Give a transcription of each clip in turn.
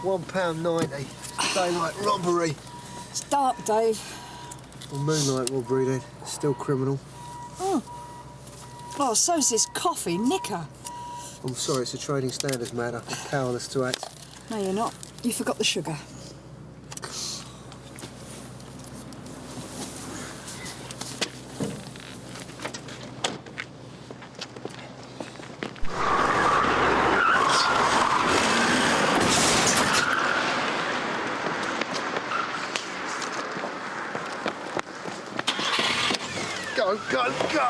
£1.90. Daylight robbery. It's dark, Dave. Well, moonlight robbery then. Still criminal. Oh. Oh, so's this coffee, knicker. I'm sorry, it's a trading standards matter. I'm powerless to act. No, you're not. You forgot the sugar. Go, go, go!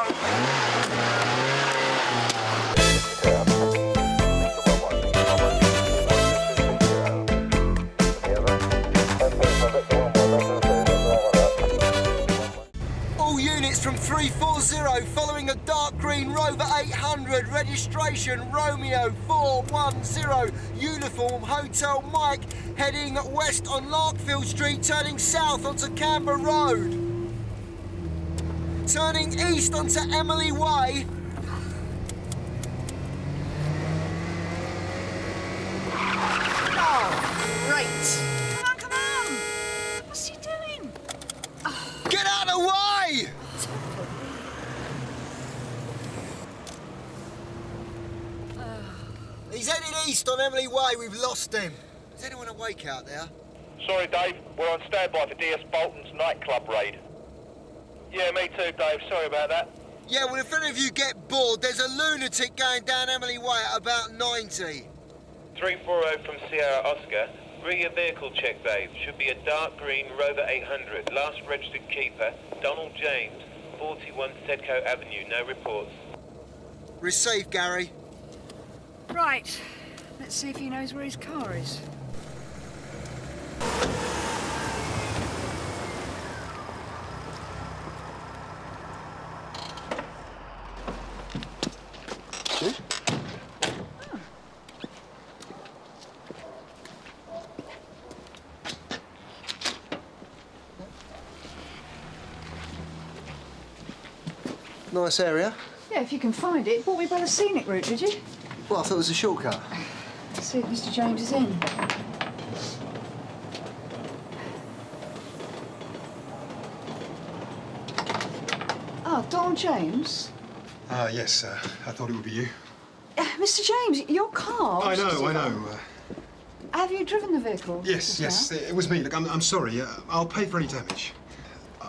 All units from 340 following a dark green Rover 800, registration Romeo 410, uniform Hotel Mike, heading west on Larkfield Street, turning south onto Canberra Road. Turning east onto Emily Way. Oh, great. Come on. What's he doing? Get out of the way! He's headed east on Emily Way. We've lost him. Is anyone awake out there? Sorry, Dave. We're on standby for DS Boulton's nightclub raid. Yeah, me too, Dave. Sorry about that. Yeah, well, if any of you get bored, there's a lunatic going down Emily Way at about 90. 340 from Sierra Oscar. Rear vehicle check, Dave. Should be a dark green Rover 800. Last registered keeper, Donald James, 41 Sedco Avenue. No reports. Receive, Gary. Right. Let's see if he knows where his car is. Nice area. Yeah, if you can find it. Brought me by the scenic route, did you? Well, I thought it was a shortcut. Let's see if Mr. James is in. Oh, Donald James? Yes, I thought it would be you. Mr. James, your car... I know. Have you driven the vehicle? Yes, it was me. Look, I'm sorry. I'll pay for any damage.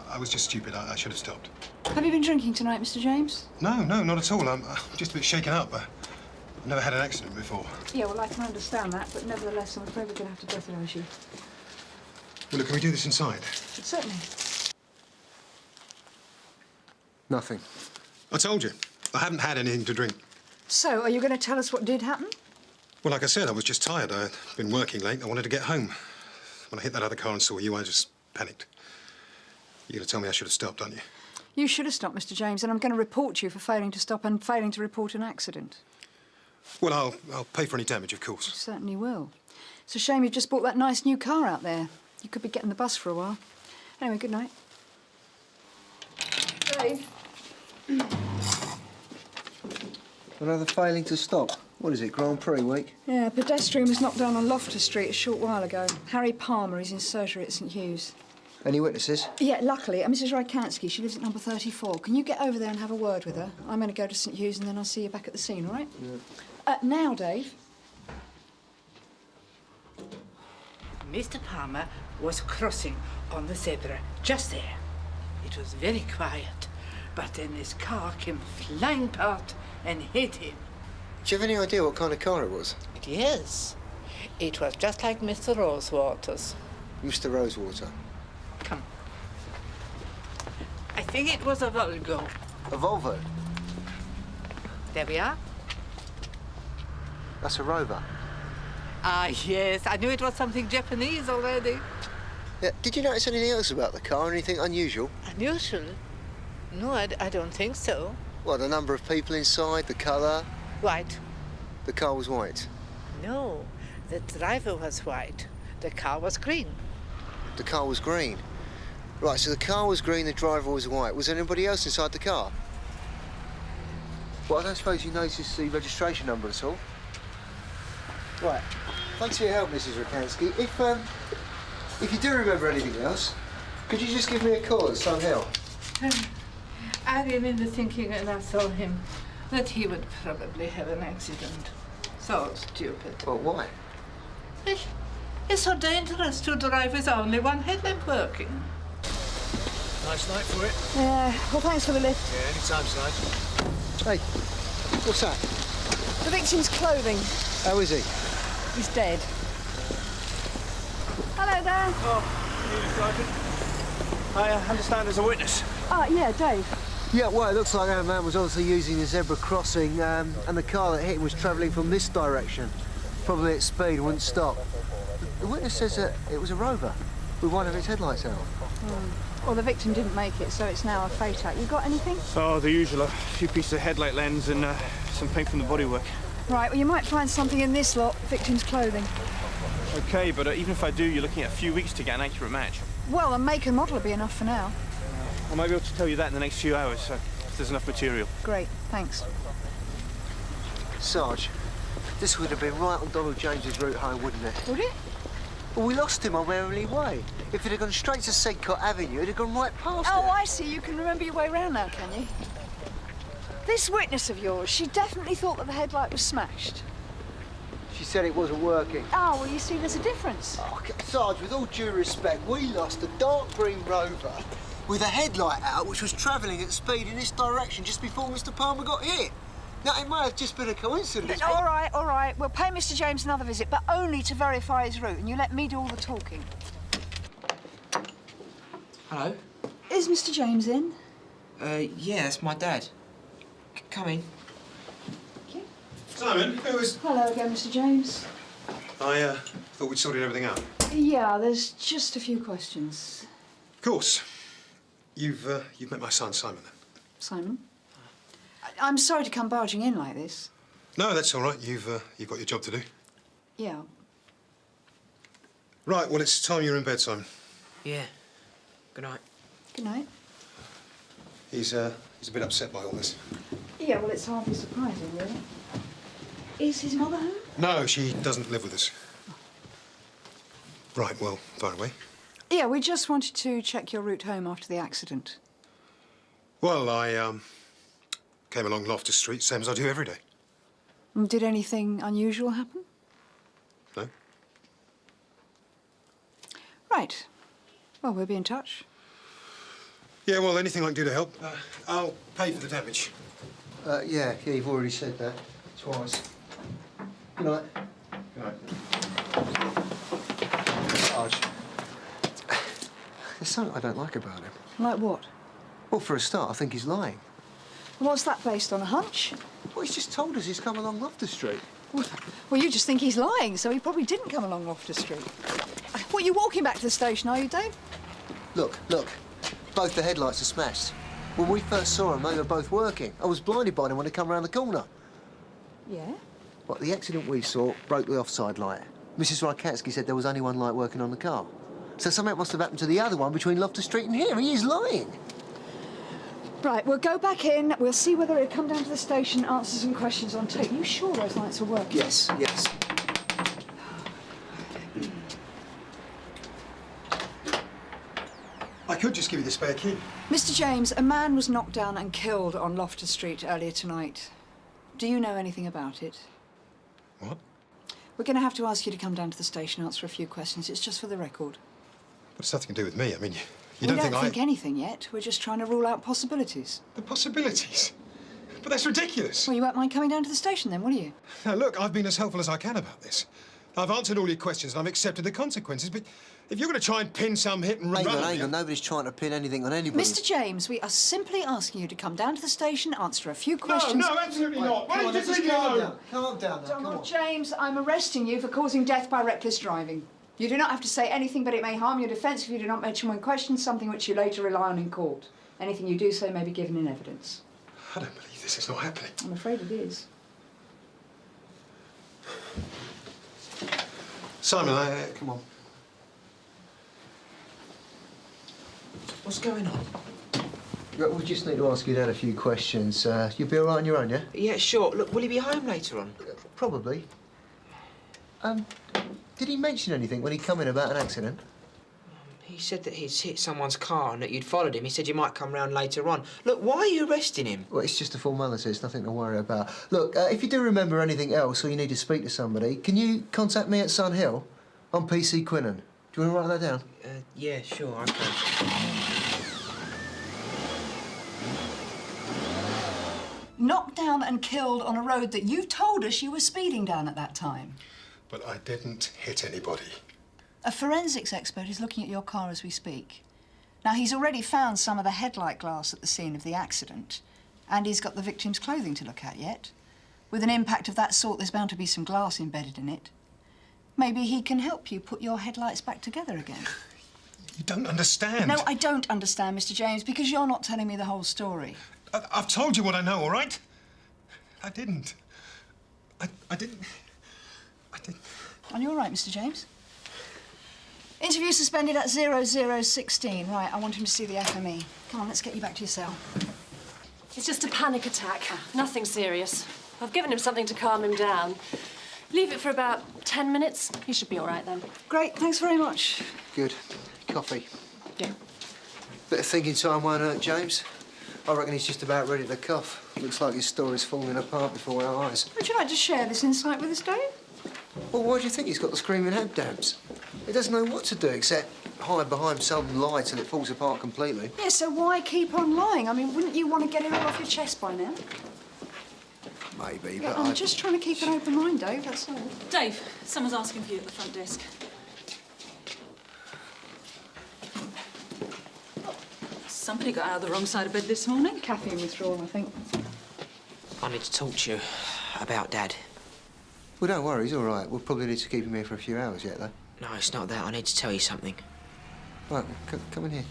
I was just stupid. I should have stopped. Have you been drinking tonight, Mr. James? No, not at all. I'm just a bit shaken up. I've never had an accident before. Yeah, well, I can understand that, but nevertheless, I'm afraid we're going to have to breathalyze you. Well, look, can we do this inside? Certainly. Nothing. I told you. I haven't had anything to drink. So, are you going to tell us what did happen? Well, like I said, I was just tired. I'd been working late. I wanted to get home. When I hit that other car and saw you, I just panicked. You're going to tell me I should have stopped, aren't you? You should have stopped, Mr. James, and I'm going to report you for failing to stop and failing to report an accident. Well, I'll pay for any damage, of course. You certainly will. It's a shame you've just bought that nice new car out there. You could be getting the bus for a while. Anyway, good night. Dave? Another failing to stop. What is it, Grand Prix week? Yeah, a pedestrian was knocked down on Loftus Street a short while ago. Harry Palmer, he's in surgery at St Hugh's. Any witnesses? Yeah, luckily, Mrs. Rykansky, she lives at number 34. Can you get over there and have a word with her? I'm going to go to St Hugh's and then I'll see you back at the scene, all right? Yeah. Now, Dave. Mr. Palmer was crossing on the zebra, just there. It was very quiet, but then this car came flying past and hit him. Do you have any idea what kind of car it was? Yes, it was just like Mr. Rosewater's. Mr. Rosewater. Come. I think it was a Volvo. A Volvo? There we are. That's a Rover. Ah, yes, I knew it was something Japanese already. Yeah. Did you notice anything else about the car? Anything unusual? Unusual? No, I don't think so. What, the number of people inside, the colour? White. The car was white? No, the driver was white. The car was green. The car was green? Right, so the car was green, the driver was white. Was there anybody else inside the car? Well, I don't suppose you noticed the registration number at all? Right. Thanks for your help, Mrs. Rakansky. If you do remember anything else, could you just give me a call at Sun Hill? I remember thinking when I saw him that he would probably have an accident. So stupid. Well, why? Well, it's so dangerous to drive with only one headlamp working. Nice night for it. Yeah, well, thanks for the lift. Yeah, anytime, Sarge. Hey, what's that? The victim's clothing. How is he? He's dead. Hello there. Oh, I understand there's a witness. Yeah, Dave. Yeah, well, it looks like our man was obviously using the zebra crossing, and the car that hit him was travelling from this direction. Probably at speed, wouldn't stop. The witness says that it was a Rover with one of its headlights out. Well, the victim didn't make it, so it's now a fate act. You got anything? Oh, the usual. A few pieces of headlight lens and some paint from the bodywork. Right, well, you might find something in this lot, victim's clothing. OK, but even if I do, you're looking at a few weeks to get an accurate match. Well, a make and model will be enough for now. I might be able to tell you that in the next few hours, if there's enough material. Great, thanks. Sarge, this would have been right on Donald James's route home, wouldn't it? Would it? Well, we lost him on Merrily Way. If it had gone straight to Sedcott Avenue, it'd have gone right past Oh, it. I see. You can remember your way round now, can you? This witness of yours, she definitely thought that the headlight was smashed. She said it wasn't working. Oh, well, you see, there's a difference. Oh, Sarge, with all due respect, we lost a dark green Rover with a headlight out, which was travelling at speed in this direction just before Mr. Palmer got hit. Now, it might have just been a coincidence. All right. We'll pay Mr. James another visit, but only to verify his route, and you let me do all the talking. Hello? Is Mr. James in? Yeah, that's my dad. Come in. Simon, who was... Hello again, Mr. James. I thought we'd sorted everything out. Yeah, there's just a few questions. Of course. You've met my son, Simon, then? Simon? I'm sorry to come barging in like this. No, that's all right. You've got your job to do. Yeah. Right, well, it's time you're in bed, Simon. Yeah. Good night. Good night. He's a bit upset by all this. Yeah, well, it's hardly surprising, really. Is his mother home? No, she doesn't live with us. Right, well, far away. Yeah, we just wanted to check your route home after the accident. Well, I came along Loftus Street, same as I do every day. Did anything unusual happen? No? Right. Well, we'll be in touch. Yeah, well, anything I can do to help. I'll pay for the damage. Yeah, you've already said that twice. Good night. Good night. Sarge, there's something I don't like about him. Like what? Well, for a start, I think he's lying. What's that based on, a hunch? Well, he's just told us he's come along Loftus Street. Well, you just think he's lying, so he probably didn't come along Loftus Street. What, you walking back to the station, are you, Dave? Look. Both the headlights are smashed. When we first saw them, they were both working. I was blinded by them when they come round the corner. Yeah? But the accident we saw broke the offside light. Mrs. Rykatsky said there was only one light working on the car. So something must have happened to the other one between Loftus Street and here. He is lying. Right, we'll go back in. We'll see whether he'll come down to the station, answer some questions on tape. You sure those lights are working? Yes. I could just give you the spare key. Mr. James, a man was knocked down and killed on Loftus Street earlier tonight. Do you know anything about it? What? We're going to have to ask you to come down to the station, answer a few questions. It's just for the record. But it's nothing to do with me. I mean, you We don't don't think think anything yet. We're just trying to rule out possibilities. The possibilities? But that's ridiculous. Well, you won't mind coming down to the station then, will you? Now, look, I've been as helpful as I can about this. I've answered all your questions and I've accepted the consequences, but if you're going to try and pin some hit and run... Hang on. Nobody's trying to pin anything on anybody. Mr. James, we are simply asking you to come down to the station, answer a few questions... No, absolutely not. Why don't you just leave me alone? Calm down now, come Donald on. James, I'm arresting you for causing death by reckless driving. You do not have to say anything, but it may harm your defence if you do not mention when questioned something which you later rely on in court. Anything you do say may be given in evidence. I don't believe this is not happening. I'm afraid it is. Simon, come on. What's going on? Look, we just need to ask your dad a few questions. You'll be all right on your own, yeah? Yeah, sure. Look, will he be home later on? Probably. Did he mention anything when he come in about an accident? He said that he'd hit someone's car and that you'd followed him. He said you might come round later on. Look, why are you arresting him? Well, it's just a formality. It's nothing to worry about. Look, if you do remember anything else or you need to speak to somebody, can you contact me at Sun Hill? I'm PC Quinnan. Do you want to write that down? Yeah, sure, I can. Knocked down and killed on a road that you told us you were speeding down at that time. But I didn't hit anybody. A forensics expert is looking at your car as we speak. Now, he's already found some of the headlight glass at the scene of the accident, and he's got the victim's clothing to look at yet. With an impact of that sort, there's bound to be some glass embedded in it. Maybe he can help you put your headlights back together again. You don't understand. No, I don't understand, Mr. James, because you're not telling me the whole story. I've told you what I know, all right? I didn't. I didn't. And you're right, Mr. James. Interview suspended at 0016. Right, I want him to see the FME. Come on, let's get you back to your cell. It's just a panic attack. Nothing serious. I've given him something to calm him down. Leave it for about 10 minutes. He should be all right then. Great, thanks very much. Good. Coffee. Yeah. Bit of thinking time won't hurt, James. I reckon he's just about ready to cough. Looks like his story's falling apart before our eyes. Would you like to share this insight with us, Dave? Well, why do you think he's got the screaming head dabs? He doesn't know what to do except hide behind some lie till it falls apart completely. Yeah, so why keep on lying? I mean, wouldn't you want to get it all off your chest by now? Maybe, Yeah, but I'm just trying to keep an open mind, Dave, that's all. Dave, someone's asking for you at the front desk. Somebody got out of the wrong side of bed this morning. Caffeine withdrawal, I think. I need to talk to you about Dad. Well, don't worry, he's all right. We'll probably need to keep him here for a few hours yet, though. No, it's not that. I need to tell you something. Right, come in here.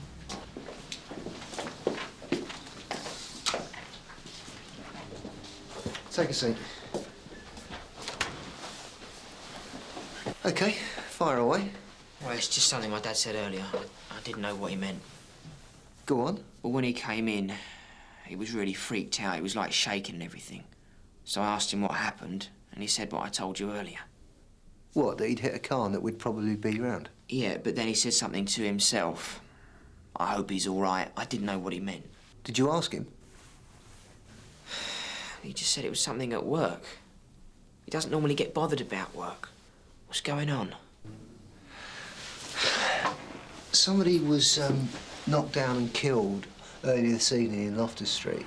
Take a seat. OK, fire away. Well, it's just something my dad said earlier. I didn't know what he meant. Go on. Well, when he came in, he was really freaked out. He was, like, shaking and everything. So I asked him what happened, and he said what I told you earlier. What, that he'd hit a car and that we'd probably be round? Yeah, but then he said something to himself. I hope he's all right. I didn't know what he meant. Did you ask him? He just said it was something at work. He doesn't normally get bothered about work. What's going on? Somebody was knocked down and killed earlier this evening in Loftus Street.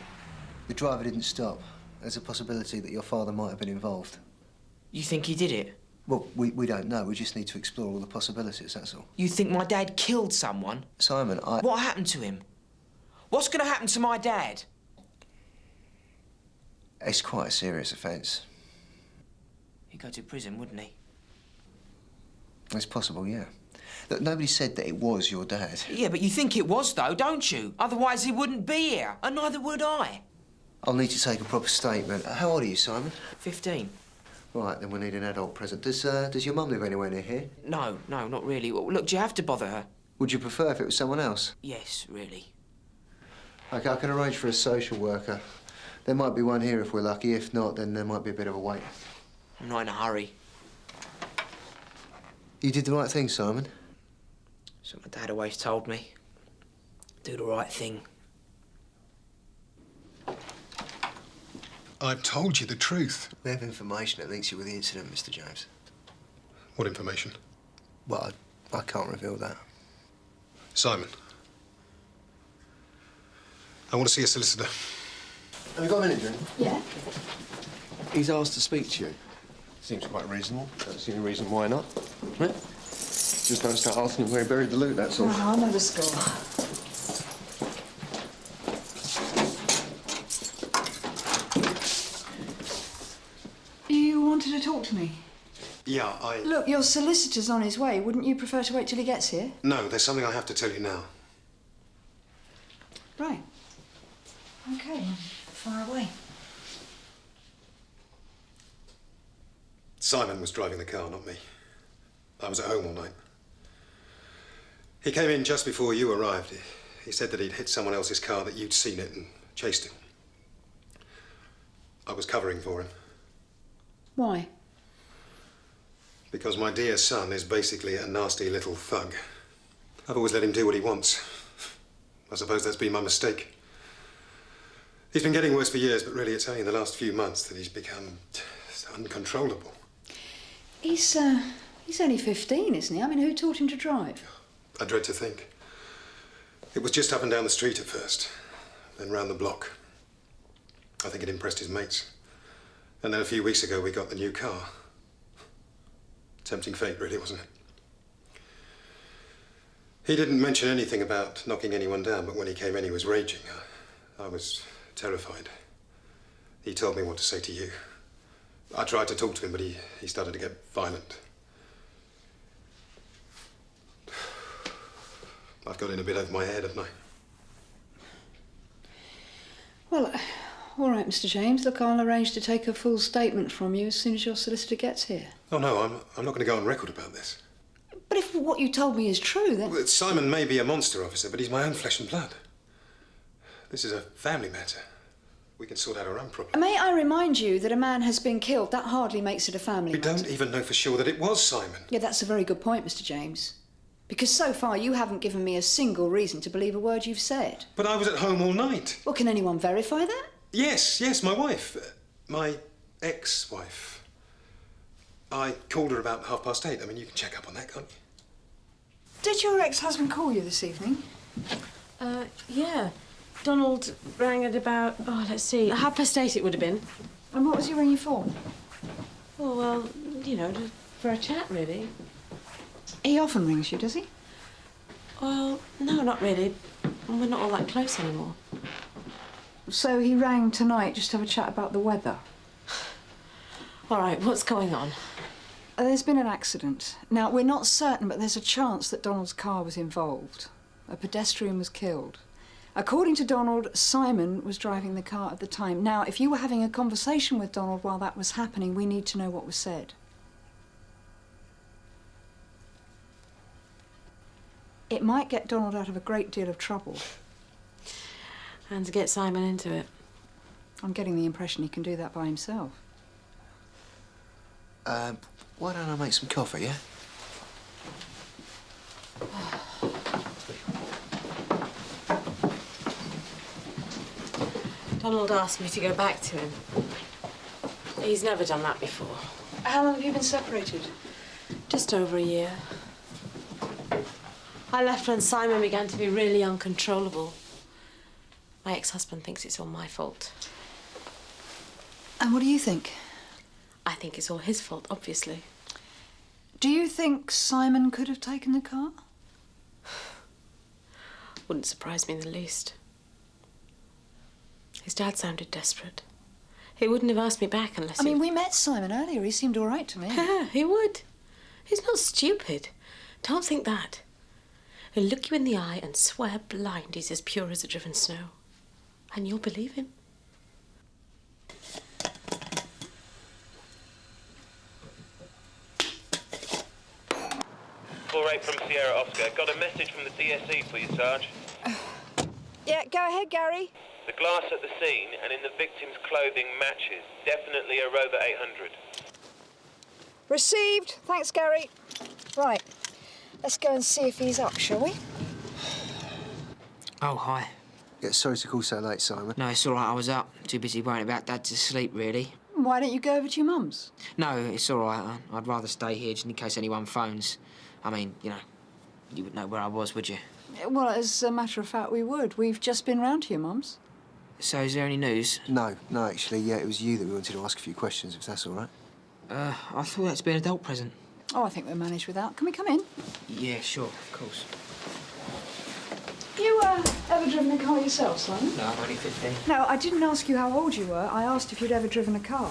The driver didn't stop. There's a possibility that your father might have been involved. You think he did it? Well, we don't know. We just need to explore all the possibilities, that's all. You think my dad killed someone? Simon, What happened to him? What's going to happen to my dad? It's quite a serious offence. He'd go to prison, wouldn't he? It's possible, yeah. Look, nobody said that it was your dad. Yeah, but you think it was, though, don't you? Otherwise he wouldn't be here, and neither would I. I'll need to take a proper statement. How old are you, Simon? 15. Right, then we'll need an adult present. Does your mum live anywhere near here? No, not really. Well, look, do you have to bother her? Would you prefer if it was someone else? Yes, really. OK, I can arrange for a social worker. There might be one here if we're lucky. If not, then there might be a bit of a wait. I'm not in a hurry. You did the right thing, Simon. That's what my dad always told me. Do the right thing. I've told you the truth. We have information that links you with the incident, Mr. James. What information? Well, I can't reveal that. Simon. I want to see a solicitor. Have you got a minute, Jane? Yeah? He's asked to speak to you. Seems quite reasonable. Don't see any reason why not. Right? Just don't start asking where he buried the loot, that's all. Oh, I know the score. You wanted to talk to me? Yeah, Look, your solicitor's on his way. Wouldn't you prefer to wait till he gets here? No, there's something I have to tell you now. Right. OK, far away. Simon was driving the car, not me. I was at home all night. He came in just before you arrived. He said that he'd hit someone else's car, that you'd seen it and chased him. I was covering for him. Why? Because my dear son is basically a nasty little thug. I've always let him do what he wants. I suppose that's been my mistake. He's been getting worse for years, but really it's only in the last few months that he's become uncontrollable. He's only 15, isn't he? I mean, who taught him to drive? I dread to think. It was just up and down the street at first, then round the block. I think it impressed his mates. And then a few weeks ago we got the new car. Tempting fate, really, wasn't it? He didn't mention anything about knocking anyone down, but when he came in he was raging. I was terrified. He told me what to say to you. I tried to talk to him, but he started to get violent. I've got in a bit over my head, haven't I? Well, all right, Mr. James. Look, I'll arrange to take a full statement from you as soon as your solicitor gets here. Oh, no, I'm not going to go on record about this. But if what you told me is true, then... Well, Simon may be a monster, officer, but he's my own flesh and blood. This is a family matter. We can sort out our own problems. May I remind you that a man has been killed? That hardly makes it a family We matter. don't even know for sure that it was Simon. Yeah, that's a very good point, Mr. James. Because so far you haven't given me a single reason to believe a word you've said. But I was at home all night. Well, can anyone verify that? Yes, my wife. My ex-wife. I called her about 8:30. I mean, you can check up on that, can't you? Did your ex-husband call you this evening? Yeah. Donald rang at about, let's see, 8:30 it would have been. And what was he ringing for? Oh, well, you know, for a chat, really. He often rings you, does he? Well, no, not really. We're not all that close anymore. So he rang tonight just to have a chat about the weather? All right, what's going on? There's been an accident. Now, we're not certain, but there's a chance that Donald's car was involved. A pedestrian was killed. According to Donald, Simon was driving the car at the time. Now, if you were having a conversation with Donald while that was happening, we need to know what was said. It might get Donald out of a great deal of trouble. And to get Simon into it. I'm getting the impression he can do that by himself. Why don't I make some coffee, yeah? Donald asked me to go back to him. He's never done that before. How long have you been separated? Just over a year. I left when Simon began to be really uncontrollable. My ex-husband thinks it's all my fault. And what do you think? I think it's all his fault, obviously. Do you think Simon could have taken the car? Wouldn't surprise me in the least. His dad sounded desperate. He wouldn't have asked me back unless I mean, we met Simon earlier. He seemed all right to me. Yeah, he would. He's not stupid. Don't think that. He'll look you in the eye and swear blind he's as pure as a driven snow. And you'll believe him. From Sierra Oscar. Got a message from the DSE for you, Sarge. Yeah, go ahead, Gary. The glass at the scene and in the victim's clothing matches. Definitely a Rover 800. Received. Thanks, Gary. Right. Let's go and see if he's up, shall we? Oh, hi. Yeah, sorry to call so late, Simon. No, it's all right. I was up. Too busy worrying about Dad to sleep, really. Why don't you go over to your mum's? No, it's all right. I'd rather stay here just in case anyone phones. I mean, you know, you wouldn't know where I was, would you? Well, as a matter of fact, we would. We've just been round to your mum's. So is there any news? No, actually, yeah, it was you that we wanted to ask a few questions, if that's all right. I thought that'd be an adult present. Oh, I think we'll manage without. Can we come in? Yeah, sure, of course. You, ever driven a car yourself, Simon? No, I'm only 15. No, I didn't ask you how old you were. I asked if you'd ever driven a car.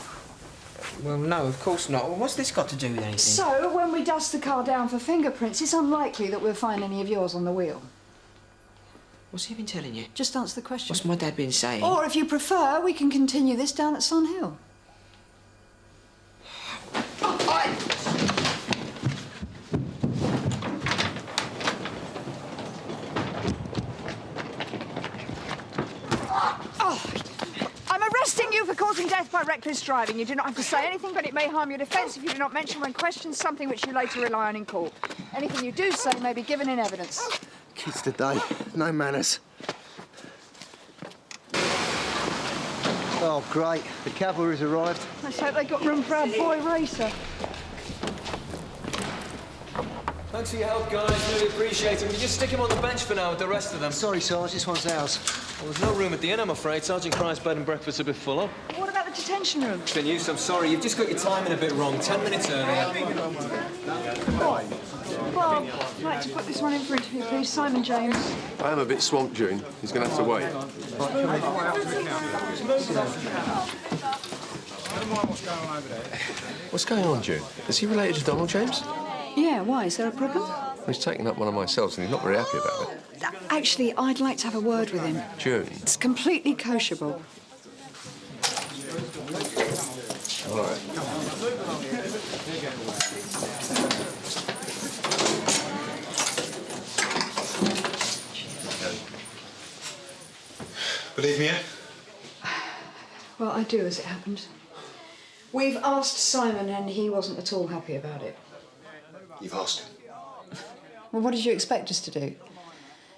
Well, no, of course not. Well, what's this got to do with anything? So, when we dust the car down for fingerprints, it's unlikely that we'll find any of yours on the wheel. What's he been telling you? Just answer the question. What's my dad been saying? Or, if you prefer, we can continue this down at Sun Hill. I'm arresting you for causing death by reckless driving. You do not have to say anything, but it may harm your defence if you do not mention when questioned something which you later rely on in court. Anything you do say may be given in evidence. Kids today, no manners. Oh, great. The cavalry's arrived. Let's hope they got room for our boy racer. Thanks for your help, guys. Really appreciate it. We just stick him on the bench for now with the rest of them. Sorry, Sarge, this one's ours. Well, there's no room at the inn, I'm afraid. Sergeant Christ's bed and breakfast's a bit full up. What about the detention room? It's been used, I'm sorry. You've just got your timing a bit wrong. 10 minutes earlier. Bob, I'd like to put this one in for interview, please. Simon James. I am a bit swamped, June. He's going to have to wait. What's going on, June? Is he related to Donald James? Yeah, why? Is there a problem? He's taken up one of my cells and he's not very happy about it. Actually, I'd like to have a word with him. June. It's completely kosher, Bob. All right. Believe me, eh? Well, I do, as it happened. We've asked Simon, and he wasn't at all happy about it. You've asked him. Well, what did you expect us to do?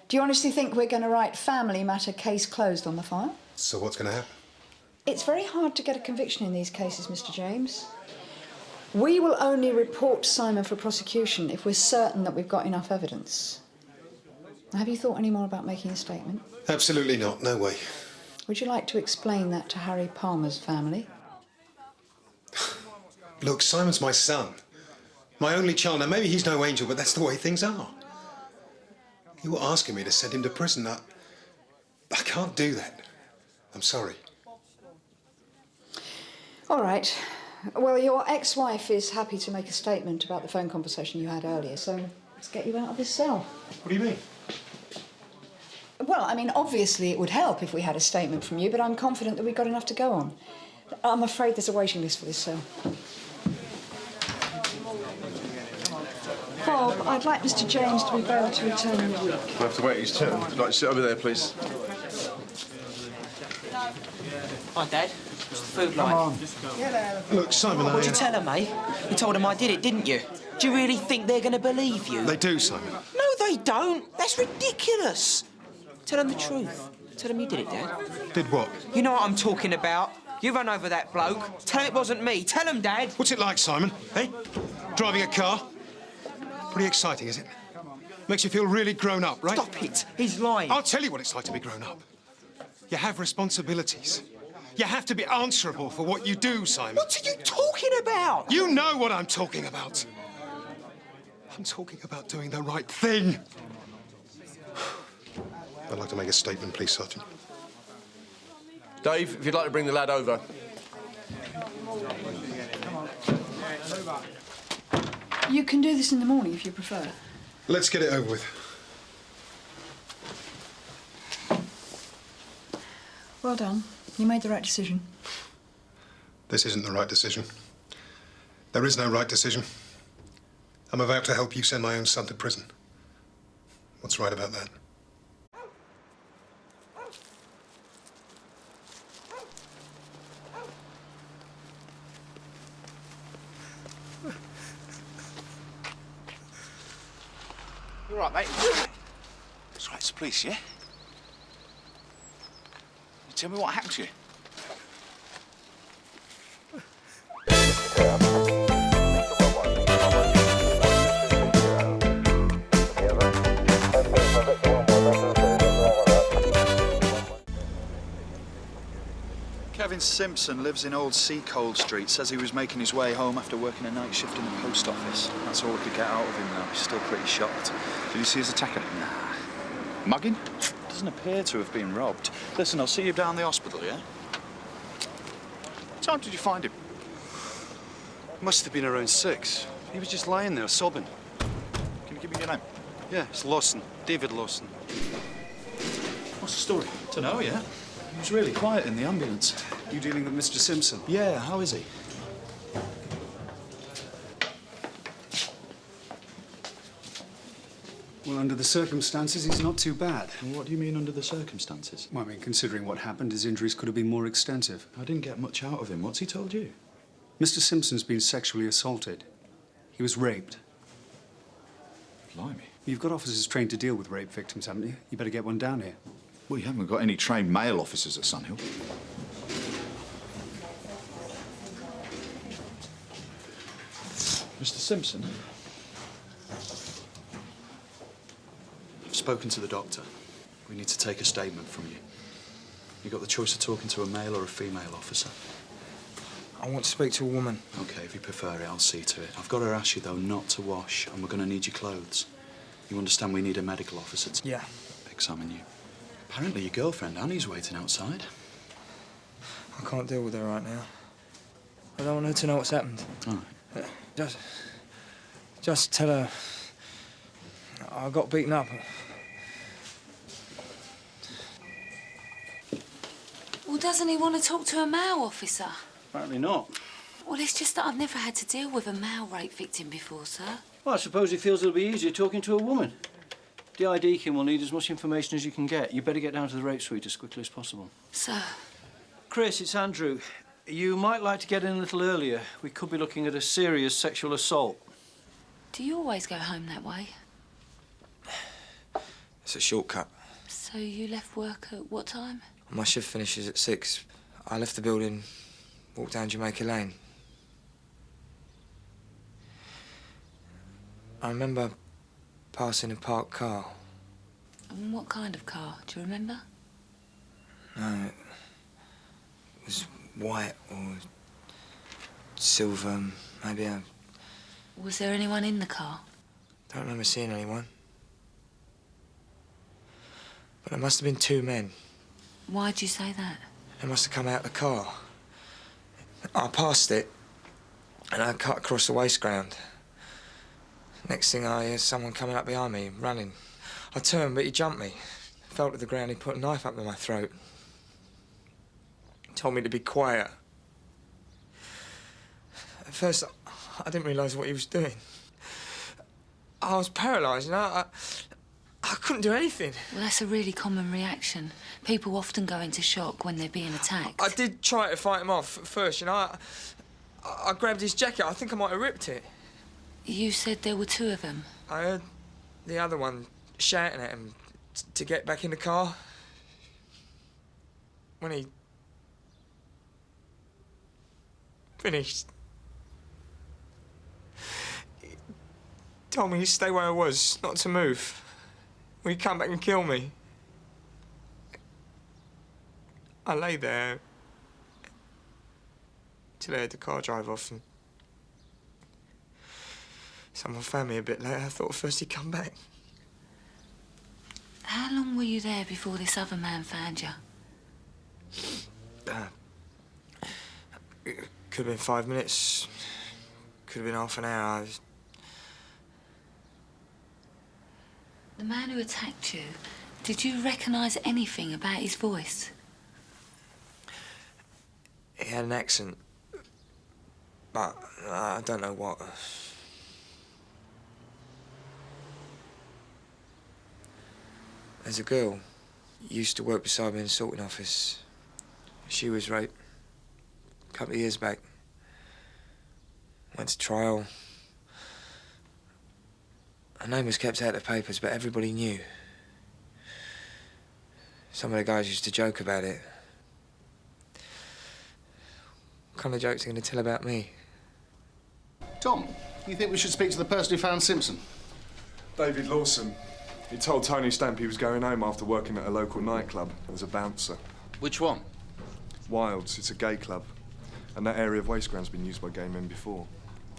Do you honestly think we're going to write family matter case closed on the file? So what's going to happen? It's very hard to get a conviction in these cases, Mr. James. We will only report Simon for prosecution if we're certain that we've got enough evidence. Have you thought any more about making a statement? Absolutely not. No way. Would you like to explain that to Harry Palmer's family? Look, Simon's my son. My only child. Now, maybe he's no angel, but that's the way things are. You were asking me to send him to prison. I can't do that. I'm sorry. All right. Well, your ex-wife is happy to make a statement about the phone conversation you had earlier, so let's get you out of this cell. What do you mean? Well, I mean, obviously it would help if we had a statement from you, but I'm confident that we've got enough to go on. I'm afraid there's a waiting list for this cell. Bob, I'd like Mr. James to be bailed to return in a week. We'll have to wait his turn. Would you like to sit over there, please? Hi, Dad. What's the food like? Look, Simon, What'd you tell them, mate? You told them I did it, didn't you? Do you really think they're going to believe you? They do, Simon. No, they don't. That's ridiculous. Tell them the truth. Tell them you did it, Dad. Did what? You know what I'm talking about. You run over that bloke. Tell him it wasn't me. Tell him, Dad. What's it like, Simon? Hey? Driving a car? Pretty exciting, is it? Makes you feel really grown up, right? Stop it. He's lying. I'll tell you what it's like to be grown up. You have responsibilities. You have to be answerable for what you do, Simon. What are you talking about? You know what I'm talking about. I'm talking about doing the right thing. I'd like to make a statement, please, Sergeant. Dave, if you'd like to bring the lad over. You can do this in the morning if you prefer. Let's get it over with. Well done. You made the right decision. This isn't the right decision. There is no right decision. I'm about to help you send my own son to prison. What's right about that? You all right, mate? That's right, it's the police, yeah? You tell me what happened to you? Kevin Simpson lives in Old Seacold Street. Says he was making his way home after working a night shift in the post office. That's all we could get out of him now. He's still pretty shocked. Did you see his attacker? Nah. Mugging? Doesn't appear to have been robbed. Listen, I'll see you down the hospital, yeah? What time did you find him? Must have been around 6. He was just lying there, sobbing. Can you give me your name? Yeah, it's Lawson. David Lawson. What's the story? Dunno yet. He was really quiet in the ambulance. You dealing with Mr. Simpson? Yeah, how is he? Well, under the circumstances, he's not too bad. Well, what do you mean under the circumstances? Well, I mean, considering what happened, his injuries could have been more extensive. I didn't get much out of him. What's he told you? Mr. Simpson's been sexually assaulted. He was raped. Blimey. You've got officers trained to deal with rape victims, haven't you? You better get one down here. We haven't got any trained male officers at Sunhill. Mr. Simpson? I've spoken to the doctor. We need to take a statement from you. You got the choice of talking to a male or a female officer. I want to speak to a woman. OK, if you prefer it, I'll see to it. I've got to ask you, though, not to wash, and we're going to need your clothes. You understand we need a medical officer to Yeah. examine you. Apparently your girlfriend, Annie's waiting outside. I can't deal with her right now. I don't want her to know what's happened. All right. Just tell her I got beaten up. Well, doesn't he want to talk to a male officer? Apparently not. Well, it's just that I've never had to deal with a male rape victim before, sir. Well, I suppose he feels it'll be easier talking to a woman. DI Deakin will need as much information as you can get. You better get down to the rape suite as quickly as possible. Sir. Chris, it's Andrew. You might like to get in a little earlier. We could be looking at a serious sexual assault. Do you always go home that way? It's a shortcut. So you left work at what time? My shift finishes at 6. I left the building, walked down Jamaica Lane. I remember passing a parked car. And what kind of car? Do you remember? No, it was white or silver, maybe. I Was there anyone in the car? don't remember seeing anyone. But there must have been 2 men. Why'd you say that? They must have come out of the car. I passed it, and I cut across the waste ground. Next thing I hear someone coming up behind me, running. I turned, but he jumped me. Fell to the ground, he put a knife up in my throat. Told me to be quiet. At first, I didn't realise what he was doing. I was paralysed, you know. I couldn't do anything. Well, that's a really common reaction. People often go into shock when they're being attacked. I did try to fight him off at first, you know. I grabbed his jacket. I think I might have ripped it. You said there were 2 of them. I heard the other one shouting at him to get back in the car. When he finished, he told me to stay where I was, not to move. Or he'd come back and kill me. I lay there till I heard the car drive off, and someone found me a bit later. I thought first he'd come back. How long were you there before this other man found you? It could have been 5 minutes. Could have been half an hour. The man who attacked you, did you recognise anything about his voice? He had an accent, but I don't know what. There's a girl used to work beside me in the sorting office. She was raped a couple of years back. Went to trial. Her name was kept out of the papers, but everybody knew. Some of the guys used to joke about it. What kind of jokes are you going to tell about me? Tom, you think we should speak to the person who found Simpson? David Lawson. He told Tony Stamp he was going home after working at a local nightclub as a bouncer. Which one? Wilds. It's a gay club. And that area of waste ground's been used by gay men before.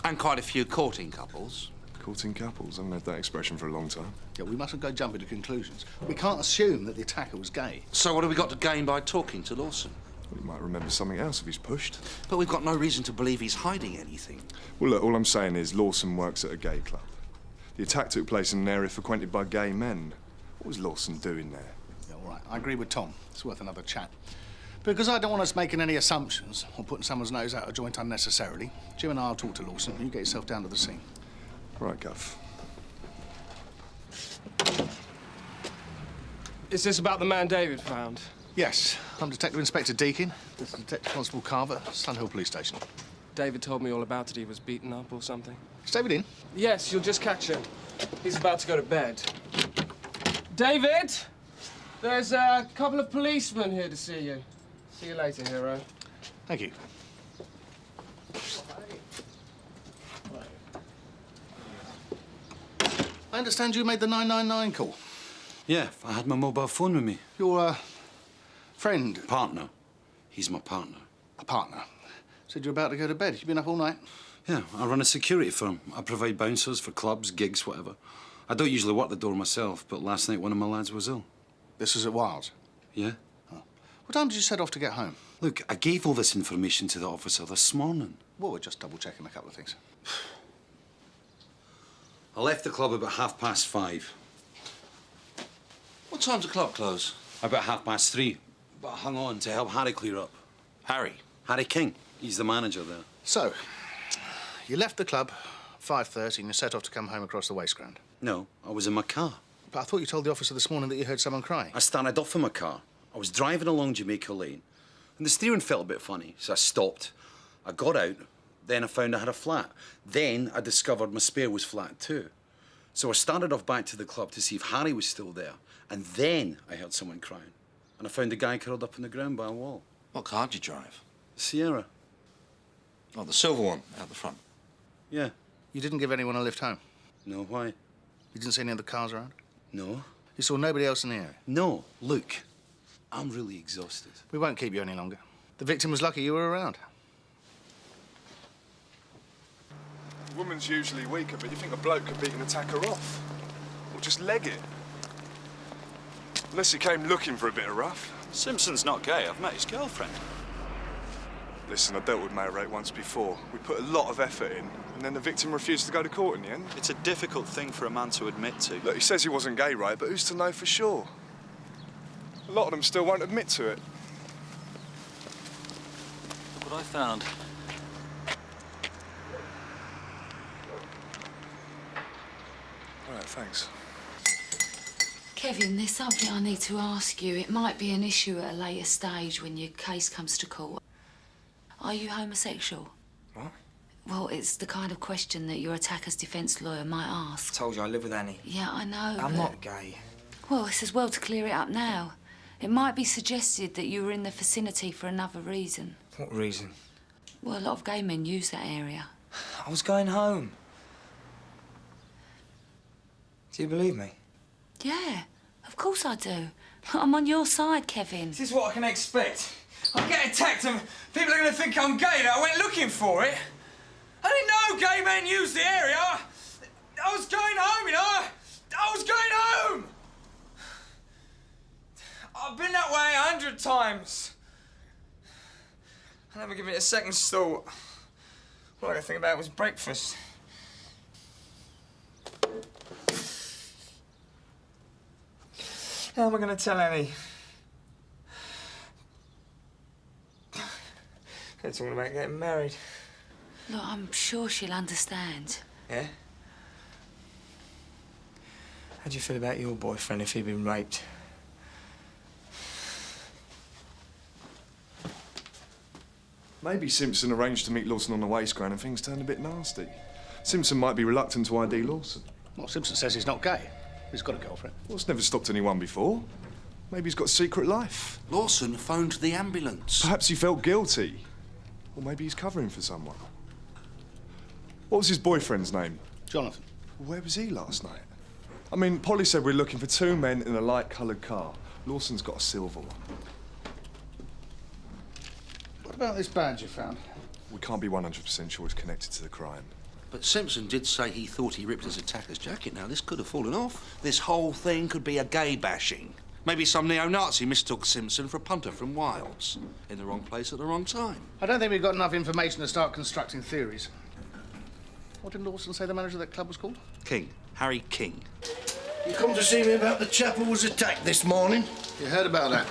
And quite a few courting couples. Courting couples? I haven't heard that expression for a long time. Yeah, we mustn't go jumping to conclusions. We can't assume that the attacker was gay. So what have we got to gain by talking to Lawson? Well, he might remember something else if he's pushed. But we've got no reason to believe he's hiding anything. Well, look, all I'm saying is Lawson works at a gay club. The attack took place in an area frequented by gay men. What was Lawson doing there? Yeah, all right. I agree with Tom. It's worth another chat. Because I don't want us making any assumptions or putting someone's nose out of joint unnecessarily, Jim and I'll talk to Lawson. You get yourself down to the scene. Right, Guff. Is this about the man David found? Yes, I'm Detective Inspector Deakin. This is Detective Constable Carver, Sunhill Police Station. David told me all about it. He was beaten up or something. Is David in? Yes, you'll just catch him. He's about to go to bed. David! There's a couple of policemen here to see you. See you later, hero. Thank you. I understand you made the 999 call. Yeah, I had my mobile phone with me. Your, friend? Partner. He's my partner. A partner? Said you're about to go to bed. You've been up all night? Yeah, I run a security firm. I provide bouncers for clubs, gigs, whatever. I don't usually work the door myself, but last night one of my lads was ill. This was at Wilds? Yeah. Oh. What time did you set off to get home? Look, I gave all this information to the officer this morning. Well, we're just double-checking a couple of things. I left the club about 5:30. What time's the club close? About 3:30. But I hung on to help Harry clear up. Harry? Harry King. He's the manager there. So, you left the club 5:30 and you set off to come home across the waste ground? No, I was in my car. But I thought you told the officer this morning that you heard someone crying. I started off in my car. I was driving along Jamaica Lane, and the steering felt a bit funny, so I stopped. I got out, then I found I had a flat. Then I discovered my spare was flat too. So I started off back to the club to see if Harry was still there, and then I heard someone crying. And I found a guy curled up on the ground by a wall. What car did you drive? The Sierra. Oh, the silver one, out the front. Yeah. You didn't give anyone a lift home? No, why? You didn't see any other cars around? No. You saw nobody else in the area? No. Look, I'm really exhausted. We won't keep you any longer. The victim was lucky you were around. The woman's usually weaker, but you think a bloke could beat an attacker off? Or just leg it? Unless he came looking for a bit of rough. Simpson's not gay. I've met his girlfriend. Listen, I dealt with mate rate once before. We put a lot of effort in, and then the victim refused to go to court in the end. It's a difficult thing for a man to admit to. Look, he says he wasn't gay, right? But who's to know for sure? A lot of them still won't admit to it. Look what I found. All right, thanks. Kevin, there's something I need to ask you. It might be an issue at a later stage when your case comes to court. Are you homosexual? What? Well, it's the kind of question that your attacker's defence lawyer might ask. Told you I live with Annie. Yeah, I know. I'm but... not gay. Well, it's as well to clear it up now. It might be suggested that you were in the vicinity for another reason. What reason? Well, a lot of gay men use that area. I was going home. Do you believe me? Yeah, of course I do. I'm on your side, Kevin. This is what I can expect. I'm getting attacked and people are going to think I'm gay, that I went looking for it. I didn't know gay men used the area. I was going home, you know. I was going home. I've been that way 100 times. I never given it a second's thought. All I could think about was breakfast. How am I going to tell Annie? They're talking about getting married. Look, I'm sure she'll understand. Yeah? How do you feel about your boyfriend if he'd been raped? Maybe Simpson arranged to meet Lawson on the waste ground and things turned a bit nasty. Simpson might be reluctant to ID Lawson. Well, Simpson says he's not gay. He's got a girlfriend. Well, it's never stopped anyone before. Maybe he's got a secret life. Lawson phoned the ambulance. Perhaps he felt guilty. Or maybe he's covering for someone. What was his boyfriend's name? Jonathan. Where was he last night? I mean, Polly said we're looking for 2 men in a light-coloured car. Lawson's got a silver one. What about this badge you found? We can't be 100% sure it's connected to the crime. But Simpson did say he thought he ripped his attacker's jacket. Now, this could have fallen off. This whole thing could be a gay bashing. Maybe some neo-Nazi mistook Simpson for a punter from Wilds. In the wrong place at the wrong time. I don't think we've got enough information to start constructing theories. What did Lawson say the manager of that club was called? King. Harry King. You come to see me about the chap who was attacked this morning? You heard about that?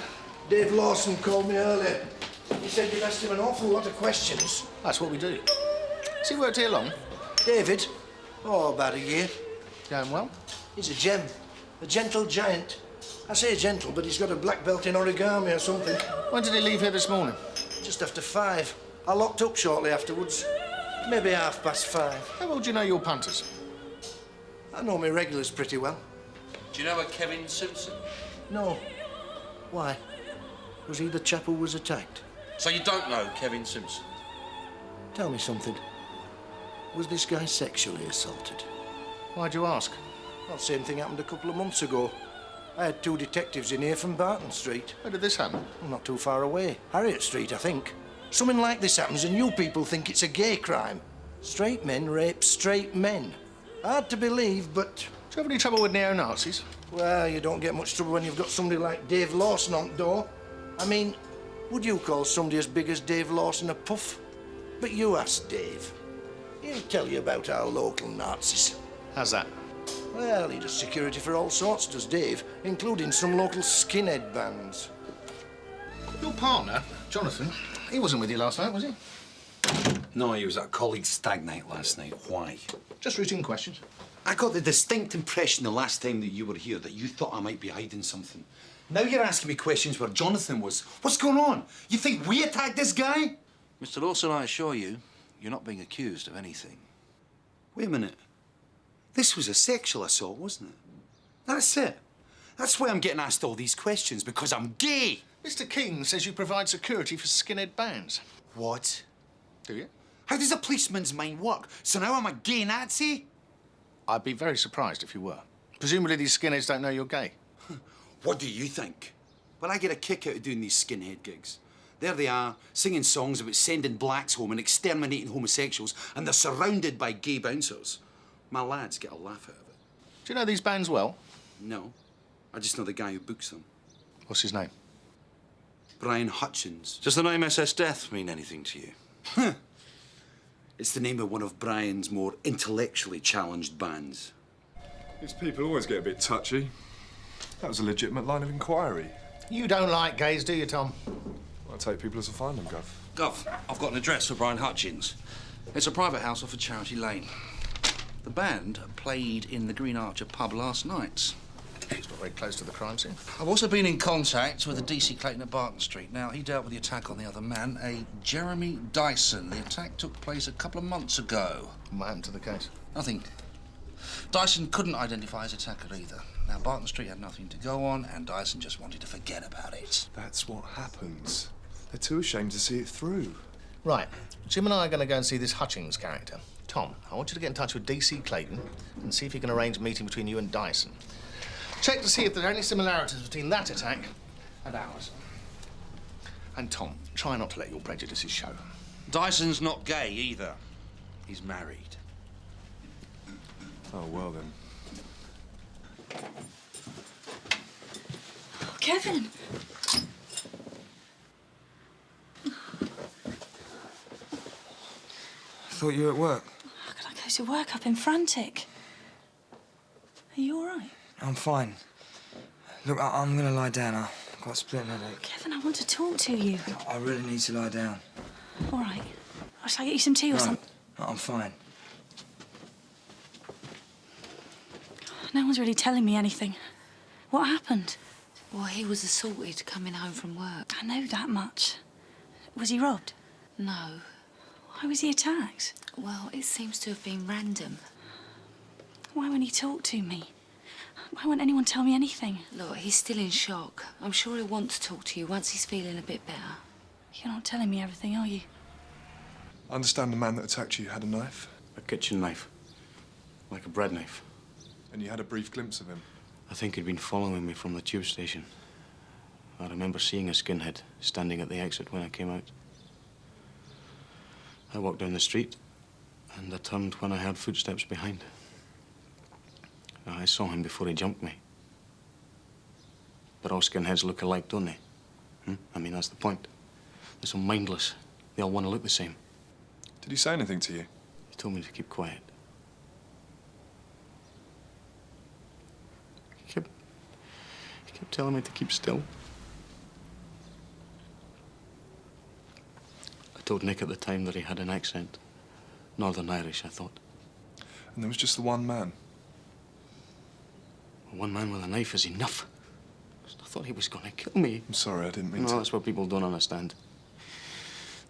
Dave Lawson called me earlier. He said you'd asked him an awful lot of questions. That's what we do. Has he worked here long? David? Oh, about a year. Going well? He's a gem. A gentle giant. I say gentle, but he's got a black belt in origami or something. When did he leave here this morning? Just after 5. I locked up shortly afterwards. Maybe 5:30. How well do you know your punters? I know my regulars pretty well. Do you know a Kevin Simpson? No. Why? Was he the chap who was attacked? So you don't know Kevin Simpson? Tell me something. Was this guy sexually assaulted? Why'd you ask? Well, same thing happened a couple of months ago. I had 2 detectives in here from Barton Street. Where did this happen? Well, not too far away. Harriet Street, I think. Something like this happens and you people think it's a gay crime. Straight men rape straight men. Hard to believe, but... Do you have any trouble with neo-Nazis? Well, you don't get much trouble when you've got somebody like Dave Lawson on the door. I mean, would you call somebody as big as Dave Lawson a puff? But you ask Dave. He'll tell you about our local Nazis. How's that? Well, he does security for all sorts, does Dave, including some local skinhead bands. Your partner, Jonathan, he wasn't with you last night, was he? No, he was at a colleague's stag night last night. Why? Just routine questions. I got the distinct impression the last time that you were here that you thought I might be hiding something. Now you're asking me questions where Jonathan was. What's going on? You think we attacked this guy? Mr. Lawson, I assure you, you're not being accused of anything. Wait a minute. This was a sexual assault, wasn't it? That's it. That's why I'm getting asked all these questions, because I'm gay. Mr. King says you provide security for skinhead bands. What? Do you? How does a policeman's mind work? So now I'm a gay Nazi? I'd be very surprised if you were. Presumably these skinheads don't know you're gay. What do you think? Well, I get a kick out of doing these skinhead gigs. There they are, singing songs about sending blacks home and exterminating homosexuals, and they're surrounded by gay bouncers. My lads get a laugh out of it. Do you know these bands well? No. I just know the guy who books them. What's his name? Brian Hutchins. Does the name SS Death mean anything to you? It's the name of one of Brian's more intellectually challenged bands. These people always get a bit touchy. That was a legitimate line of inquiry. You don't like gays, do you, Tom? I take people as I find them, Gov. Gov, I've got an address for Brian Hutchins. It's a private house off of Charity Lane. The band played in the Green Archer pub last night. It's not very close to the crime scene. I've also been in contact with the DC Clayton at Barton Street. Now, he dealt with the attack on the other man, a Jeremy Dyson. The attack took place a couple of months ago. What happened to the case? Nothing. Dyson couldn't identify his attacker either. Now, Barton Street had nothing to go on, and Dyson just wanted to forget about it. That's what happens. They're too ashamed to see it through. Right. Jim and I are going to go and see this Hutchins character. Tom, I want you to get in touch with DC Clayton and see if you can arrange a meeting between you and Dyson. Check to see if there are any similarities between that attack and ours. And Tom, try not to let your prejudices show. Dyson's not gay either. He's married. Oh, well then. Oh, Kevin! I thought you were at work. How could I go to work? I've been frantic. Are you all right? I'm fine. Look, I'm going to lie down. I've got a splitting headache. Kevin, I want to talk to you. I really need to lie down. All right. Shall I get you some tea or something? No, I'm fine. No one's really telling me anything. What happened? Well, he was assaulted coming home from work. I know that much. Was he robbed? No. Why was he attacked? Well, it seems to have been random. Why won't he talk to me? Why won't anyone tell me anything? Look, he's still in shock. I'm sure he'll want to talk to you once he's feeling a bit better. You're not telling me everything, are you? I understand the man that attacked you had a knife. A kitchen knife. Like a bread knife. And you had a brief glimpse of him? I think he'd been following me from the tube station. I remember seeing a skinhead standing at the exit when I came out. I walked down the street, and I turned when I heard footsteps behind. I saw him before he jumped me. But all skinheads look alike, don't they? I mean, that's the point. They're so mindless. They all want to look the same. Did he say anything to you? He told me to keep quiet. He kept telling me to keep still. I told Nick at the time that he had an accent. Northern Irish, I thought. And there was just the one man? One man with a knife is enough. I thought he was going to kill me. I'm sorry, I didn't mean no, to. That's what people don't understand.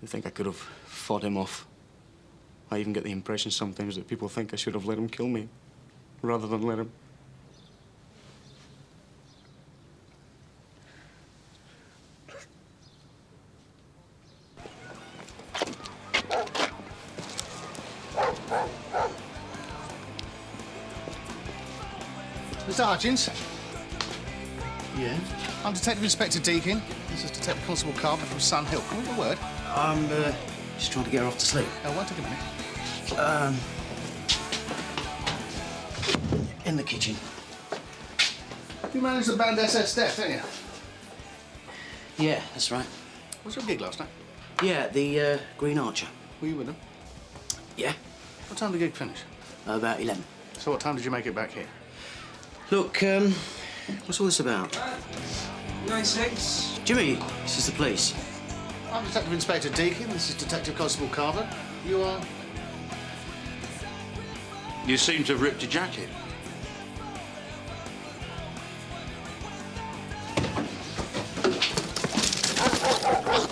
They think I could have fought him off. I even get the impression sometimes that people think I should have let him kill me, rather than let him. Mr. Hutchins? Yeah? I'm Detective Inspector Deakin. This is Detective Constable Carver from Sun Hill. Can we have a word? I'm just trying to get her off to sleep. Oh, won't take a minute. In the kitchen. You managed the band SS death, didn't you? Yeah, that's right. What's your gig last night? Yeah, the Green Archer. Were you with them? Yeah? What time did the gig finish? About 11. So what time did you make it back here? Look, what's all this about? 96. Jimmy, this is the police. I'm Detective Inspector Deakin. This is Detective Constable Carver. You are? You seem to have ripped your jacket.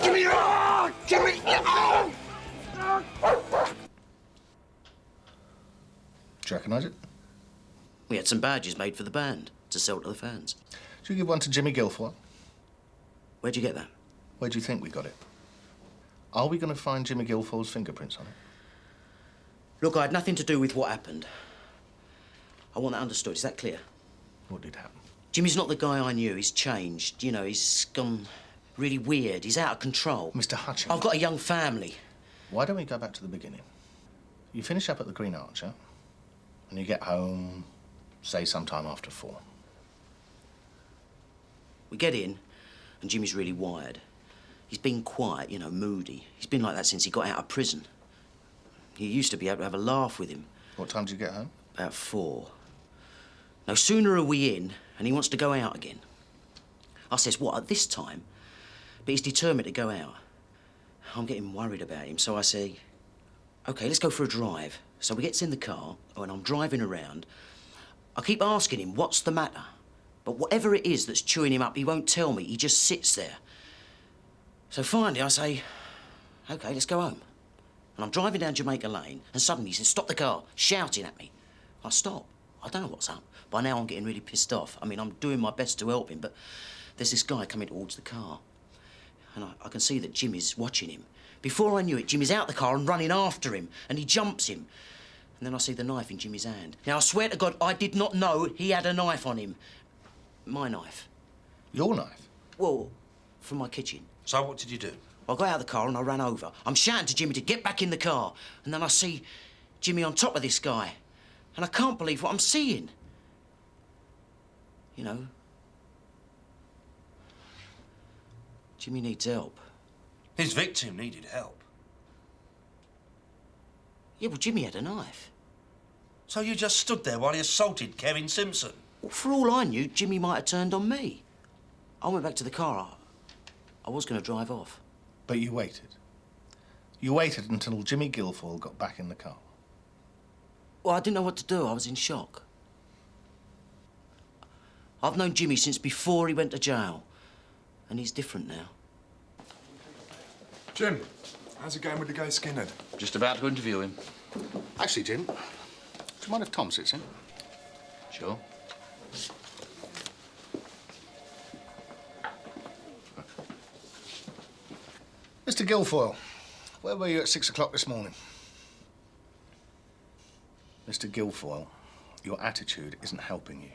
Give me your arm! Give me your arm! Do you recognise it? We had some badges made for the band to sell to the fans. Did you give one to Jimmy Guilfoyle? Where'd you get that? Where do you think we got it? Are we going to find Jimmy Guilfoyle's fingerprints on it? Look, I had nothing to do with what happened. I want that understood. Is that clear? What did happen? Jimmy's not the guy I knew. He's changed. You know, he's gone really weird. He's out of control. Mr. Hutchins. I've got a young family. Why don't we go back to the beginning? You finish up at the Green Archer, and you get home, say, sometime after 4. We get in, and Jimmy's really wired. He's been quiet, you know, moody. He's been like that since he got out of prison. You used to be able to have a laugh with him. What time did you get home? About 4. No sooner are we in, and he wants to go out again. I says, what, at this time? But he's determined to go out. I'm getting worried about him, so I say, OK, let's go for a drive. So we gets in the car, and I'm driving around. I keep asking him, what's the matter? But whatever it is that's chewing him up, he won't tell me. He just sits there. So finally, I say, OK, let's go home. And I'm driving down Jamaica Lane, and suddenly he says, stop the car, shouting at me. I stop. I don't know what's up. By now, I'm getting really pissed off. I mean, I'm doing my best to help him, but there's this guy coming towards the car. And I can see that Jimmy's watching him. Before I knew it, Jimmy's out the car and running after him, and he jumps him. And then I see the knife in Jimmy's hand. Now, I swear to God, I did not know he had a knife on him. My knife. Your knife? Well, from my kitchen. So what did you do? I got out of the car and I ran over. I'm shouting to Jimmy to get back in the car. And then I see Jimmy on top of this guy. And I can't believe what I'm seeing. You know, Jimmy needs help. His victim needed help. Yeah, well, Jimmy had a knife. So you just stood there while he assaulted Kevin Simpson? Well, for all I knew, Jimmy might have turned on me. I went back to the car. I was going to drive off. But you waited. You waited until Jimmy Guilfoyle got back in the car. Well, I didn't know what to do. I was in shock. I've known Jimmy since before he went to jail. And he's different now. Jim, how's it going with the gay skinhead? Just about to interview him. Actually, Jim, do you mind if Tom sits in? Sure. Mr. Guilfoyle, where were you at 6 o'clock this morning? Mr. Guilfoyle, your attitude isn't helping you.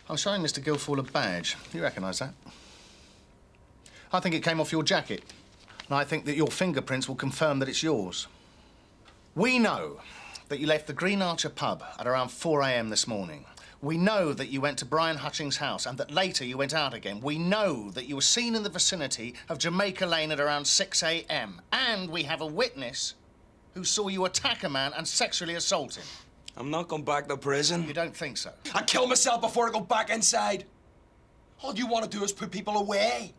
I'm showing Mr. Guilfoyle a badge. You recognise that? I think it came off your jacket. And I think that your fingerprints will confirm that it's yours. We know that you left the Green Archer pub at around 4 a.m. this morning. We know that you went to Brian Hutchings' house and that later you went out again. We know that you were seen in the vicinity of Jamaica Lane at around 6 a.m. And we have a witness who saw you attack a man and sexually assault him. I'm not going back to prison. You don't think so? I kill myself before I go back inside. All you want to do is put people away.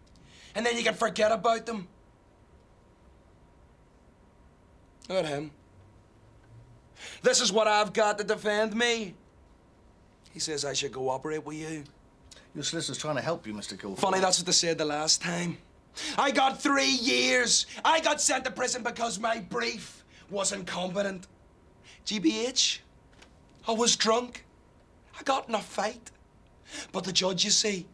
And then you can forget about them. Look at him. This is what I've got to defend me. He says I should cooperate with you. Your solicitor's trying to help you, Mr. Goulden. Funny, that's what they said the last time. I got 3 years. I got sent to prison because my brief wasn't competent. GBH, I was drunk. I got in a fight. But the judge, you see,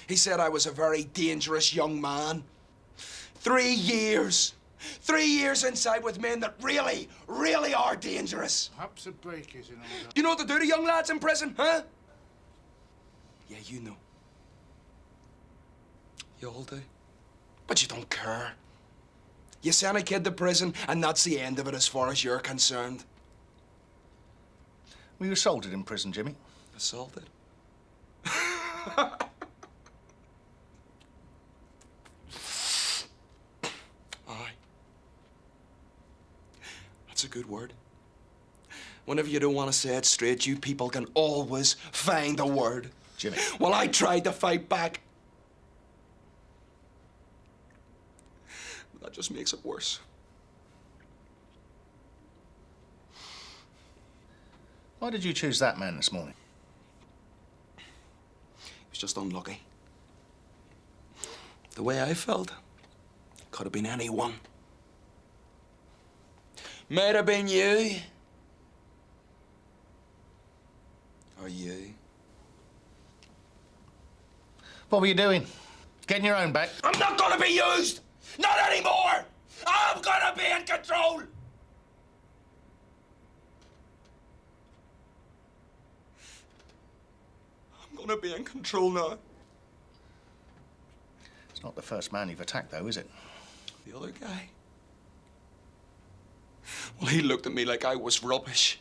he said I was a very dangerous young man. 3 years. 3 years inside with men that really, really are dangerous. Perhaps a break is in order. You know what to do to young lads in prison, huh? Yeah, you know. You all do. But you don't care. You send a kid to prison, and that's the end of it as far as you're concerned. Were you assaulted in prison, Jimmy? Assaulted? Aye. That's a good word. Whenever you don't want to say it straight, you people can always find a word. Jimmy. Well, I tried to fight back. That just makes it worse. Why did you choose that man this morning? He was just unlucky. The way I felt, could have been anyone. Might have been you. Or you. What were you doing? Getting your own back? I'm not gonna be used! Not anymore! I'm gonna be in control! I'm gonna be in control now. It's not the first man you've attacked, though, is it? The other guy? Well, he looked at me like I was rubbish.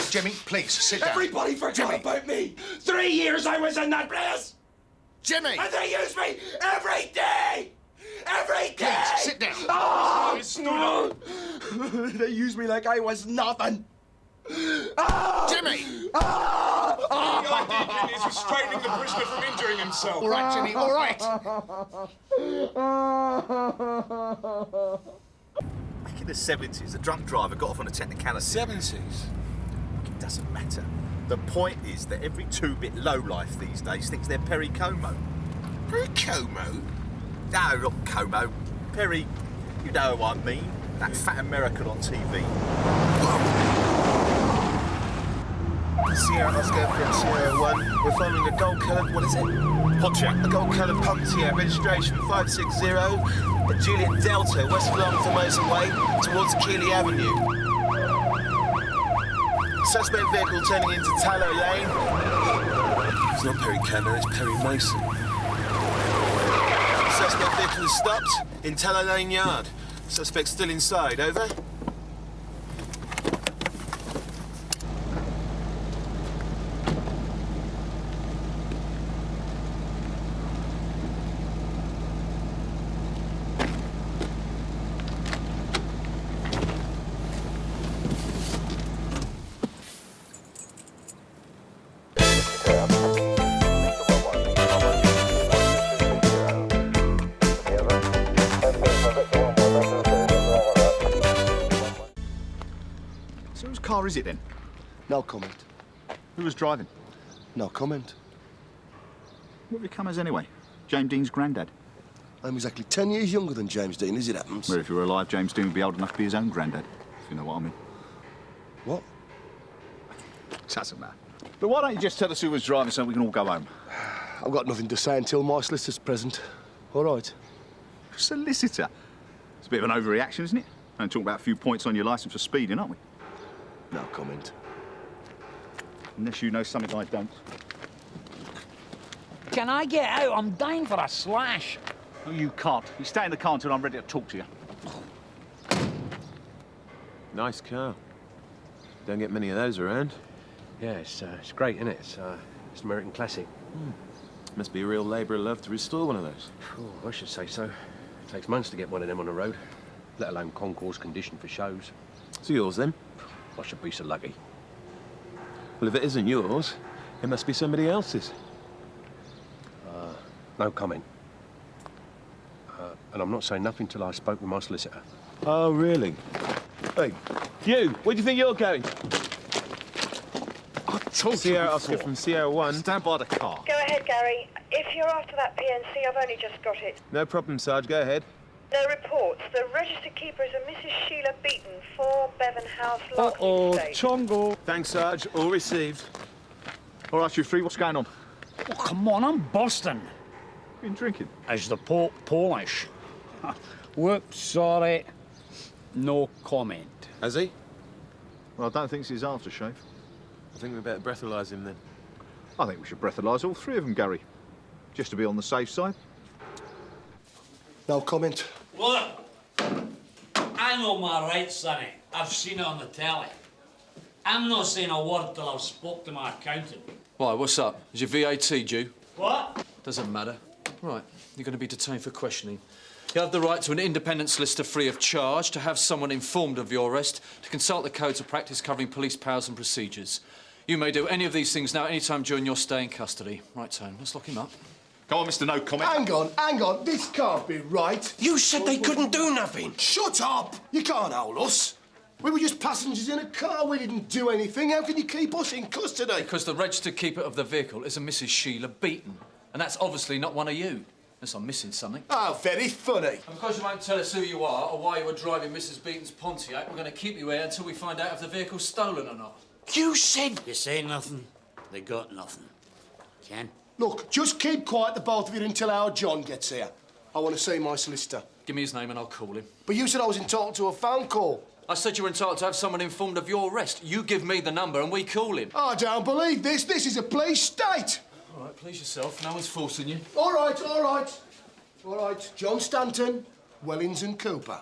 Jimmy, please, sit down. Everybody forgot about me! 3 years I was in that place! Jimmy! And they use me every day! Every day! Please, sit down. Oh, no! They use me like I was nothing! Oh! Jimmy! Oh! The idea is restraining the prisoner from injuring himself. All right, Jimmy, all right. Back in the 70s, a drunk driver got off on a technicality. 70s? It doesn't matter. The point is that every two-bit lowlife these days thinks they're Perry Como. Perry Como? No, not Como. Perry, you know who I mean. That fat American on TV. Sierra Oscar from Sierra 1. We're following a gold-coloured, what is it? Pontiac. A gold-coloured Pontiac, registration 560, at Juliet Delta, West Longton Motorway, towards Keeley Avenue. Suspect vehicle turning into Tallow Lane. It's not Perry Como, it's Perry Mason. Suspect vehicle is stopped in Tallow Lane Yard. Suspect still inside, over. So whose car is it then? No comment. Who was driving? No comment. What have you come as anyway? James Dean's granddad? I'm exactly 10 years younger than James Dean, as it happens. Well, if you were alive, James Dean would be old enough to be his own granddad, if you know what I mean. What? Doesn't matter. But why don't you just tell us who was driving so we can all go home? I've got nothing to say until my solicitor's present. All right. Solicitor? It's a bit of an overreaction, isn't it? And talk about a few points on your licence for speeding, aren't we? No comment. Unless you know something I don't. Can I get out? I'm dying for a slash. No, you can't. You stay in the car until I'm ready to talk to you. Nice car. Don't get many of those around. Yeah, it's great, isn't it? It's an American classic. Must be a real labour of love to restore one of those. Oh, I should say so. It takes months to get one of them on the road, let alone concourse condition for shows. So yours, then? I should be so lucky. Well, if it isn't yours, it must be somebody else's. No comment. And I'm not saying nothing till I spoke with my solicitor. Oh, really? Hey, you, where do you think you're going? I told Sierra you Oscar before. from Sierra 1. Stand by the car. Go ahead, Gary. If you're after that PNC, I've only just got it. No problem, Sarge, go ahead. No reports. The registered keeper is a Mrs. Sheila Beaton, 4 Bevan House, Larkin Estate. Chongo. Thanks, Sarge. All received. All right, you three, what's going on? Oh, come on, I'm Boston. Been drinking? As the Pope Polish. Whoops, sorry. No comment. Has he? Well, I don't think it's his aftershave. I think we better breathalyse him then. I think we should breathalyse all three of them, Gary. Just to be on the safe side. No comment. Look, I know my rights, sonny. I've seen it on the telly. I'm not saying a word till I've spoke to my accountant. Why, what's up? Is your VAT due? What? Doesn't matter. Right, you're going to be detained for questioning. You have the right to an independent solicitor free of charge, to have someone informed of your arrest, to consult the codes of practice covering police powers and procedures. You may do any of these things now any time during your stay in custody. Right, Tone, let's lock him up. Go on, Mr. No Comment. Hang on. This can't be right. You said they couldn't do nothing. Shut up! You can't hold us. We were just passengers in a car. We didn't do anything. How can you keep us in custody? Because the registered keeper of the vehicle is a Mrs. Sheila Beaton. And that's obviously not one of you. Unless I'm missing something. Oh, very funny. And because you won't tell us who you are or why you were driving Mrs. Beaton's Pontiac, we're going to keep you here until we find out if the vehicle's stolen or not. You said... You say nothing, they got nothing. Ken? Look, just keep quiet, the both of you, until our John gets here. I want to see my solicitor. Give me his name and I'll call him. But you said I was entitled to a phone call. I said you were entitled to have someone informed of your arrest. You give me the number and we call him. I don't believe this. This is a police state. All right, please yourself. No one's forcing you. All right. John Stanton, Wellings and Cooper.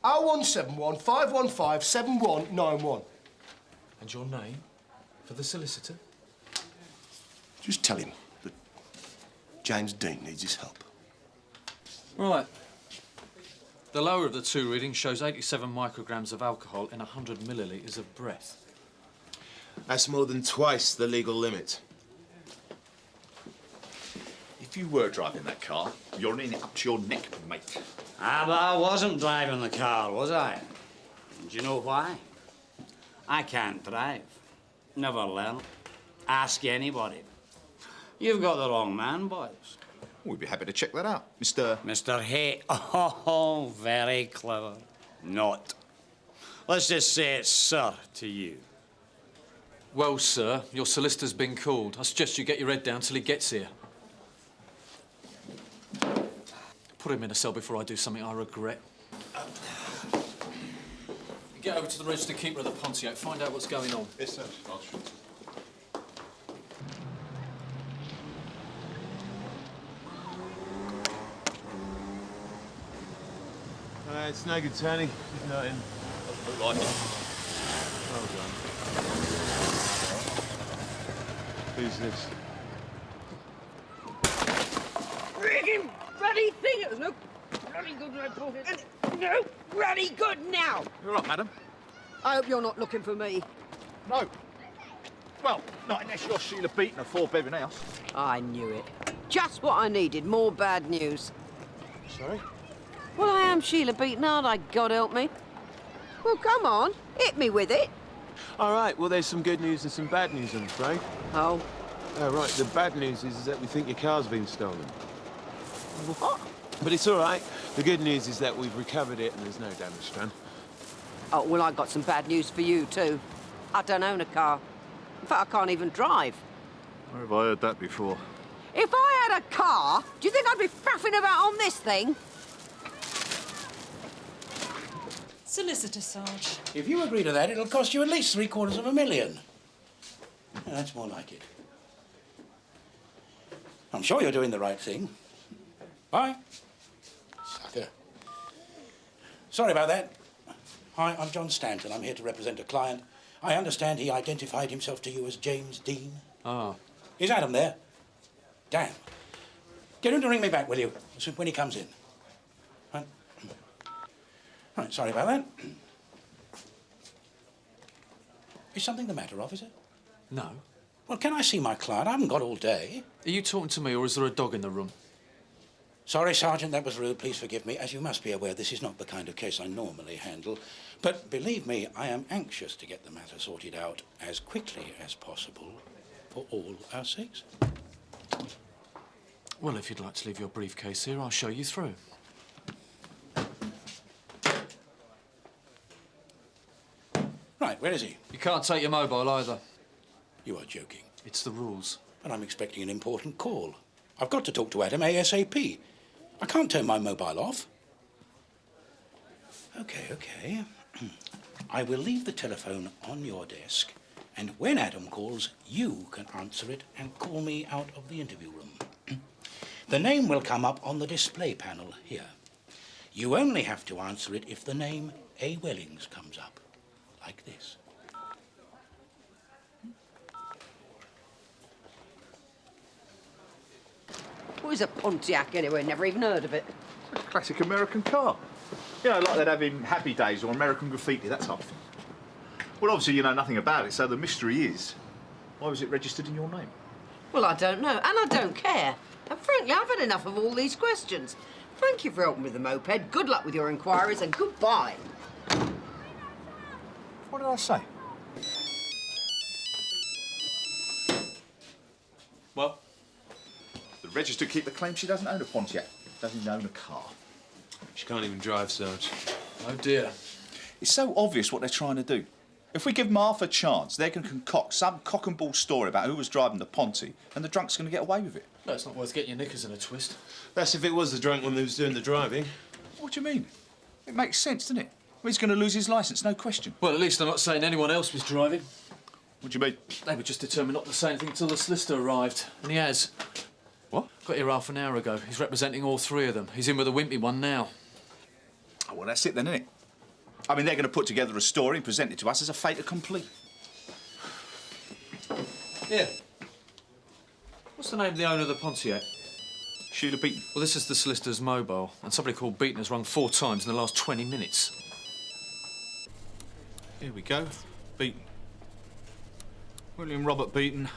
0171 515 7191. And your name for the solicitor? Just tell him that James Dean needs his help. Right. The lower of the two readings shows 87 micrograms of alcohol in 100 millilitres of breath. That's more than twice the legal limit. If you were driving that car, you're in it up to your neck, mate. Ah, but I wasn't driving the car, was I? Do you know why? I can't drive. Never learned. Ask anybody. You've got the wrong man, boys. We'd be happy to check that out, Mr. Hay. Oh, very clever. Not. Let's just say it's sir to you. Well, sir, your solicitor's been called. I suggest you get your head down till he gets here. Put him in a cell before I do something I regret. Get over to the registered keeper of the Pontiac. Find out what's going on. Yes, sir. It's no good, Tony. Not in. Doesn't look like it. Well done. Who's this? Friggin' bloody thing! It was no bloody good report. No bloody good now! You're right, madam. I hope you're not looking for me. No. Well, not unless you're Sheila Beaton of 4 Bevan House. I knew it. Just what I needed, more bad news. Sorry? Well, I am Sheila Beaton, aren't I? God help me. Well, come on, hit me with it. All right, well, there's some good news and some bad news, I'm afraid. Oh? Oh, right, the bad news is that we think your car's been stolen. What? But it's all right. The good news is that we've recovered it and there's no damage done. Oh, well, I got some bad news for you, too. I don't own a car. In fact, I can't even drive. Where have I heard that before? If I had a car, do you think I'd be faffing about on this thing? Solicitor, Sarge. If you agree to that, it'll cost you at least $750,000. Yeah, that's more like it. I'm sure you're doing the right thing. Bye. Sucker. Sorry about that. Hi, I'm John Stanton. I'm here to represent a client. I understand he identified himself to you as James Dean. Ah. Is Adam there? Damn. Get him to ring me back, will you, when he comes in. Right, sorry about that. Is something the matter, officer? No. Well, can I see my client? I haven't got all day. Are you talking to me or is there a dog in the room? Sorry, Sergeant, that was rude. Please forgive me. As you must be aware, this is not the kind of case I normally handle. But believe me, I am anxious to get the matter sorted out as quickly as possible for all our sakes. Well, if you'd like to leave your briefcase here, I'll show you through. Right, where is he? You can't take your mobile either. You are joking. It's the rules. But I'm expecting an important call. I've got to talk to Adam ASAP. I can't turn my mobile off. Okay. I will leave the telephone on your desk, and when Adam calls, you can answer it and call me out of the interview room. The name will come up on the display panel here. You only have to answer it if the name A. Wellings comes up, like this. What is a Pontiac anyway? Never even heard of it. It's a classic American car. You know, like they'd have in Happy Days or American Graffiti, that type of thing. Well, obviously you know nothing about it, so the mystery is, why was it registered in your name? Well, I don't know, and I don't care. And frankly, I've had enough of all these questions. Thank you for helping with the moped. Good luck with your inquiries, and goodbye. What did I say? Well, the register keeper claims she doesn't own a Pontiac, doesn't even own a car. She can't even drive, Sarge. Oh, dear. It's so obvious what they're trying to do. If we give them half a chance, they can concoct some cock and bull story about who was driving the Ponty, and the drunk's going to get away with it. No, it's not worth getting your knickers in a twist. That's if it was the drunk one who was doing the driving. What do you mean? It makes sense, doesn't it? Well, he's going to lose his licence, no question. Well, at least I'm not saying anyone else was driving. What do you mean? They were just determined not to say anything until the solicitor arrived, and he has. What? Got here half an hour ago. He's representing all three of them. He's in with the wimpy one now. Oh, well, that's it then, isn't it? I mean, they're going to put together a story and present it to us as a fait accompli. Here. What's the name of the owner of the Pontiac? Sheila Beaton. Well, this is the solicitor's mobile, and somebody called Beaton has rung 4 times in the last 20 minutes. Here we go. Beaton. William Robert Beaton,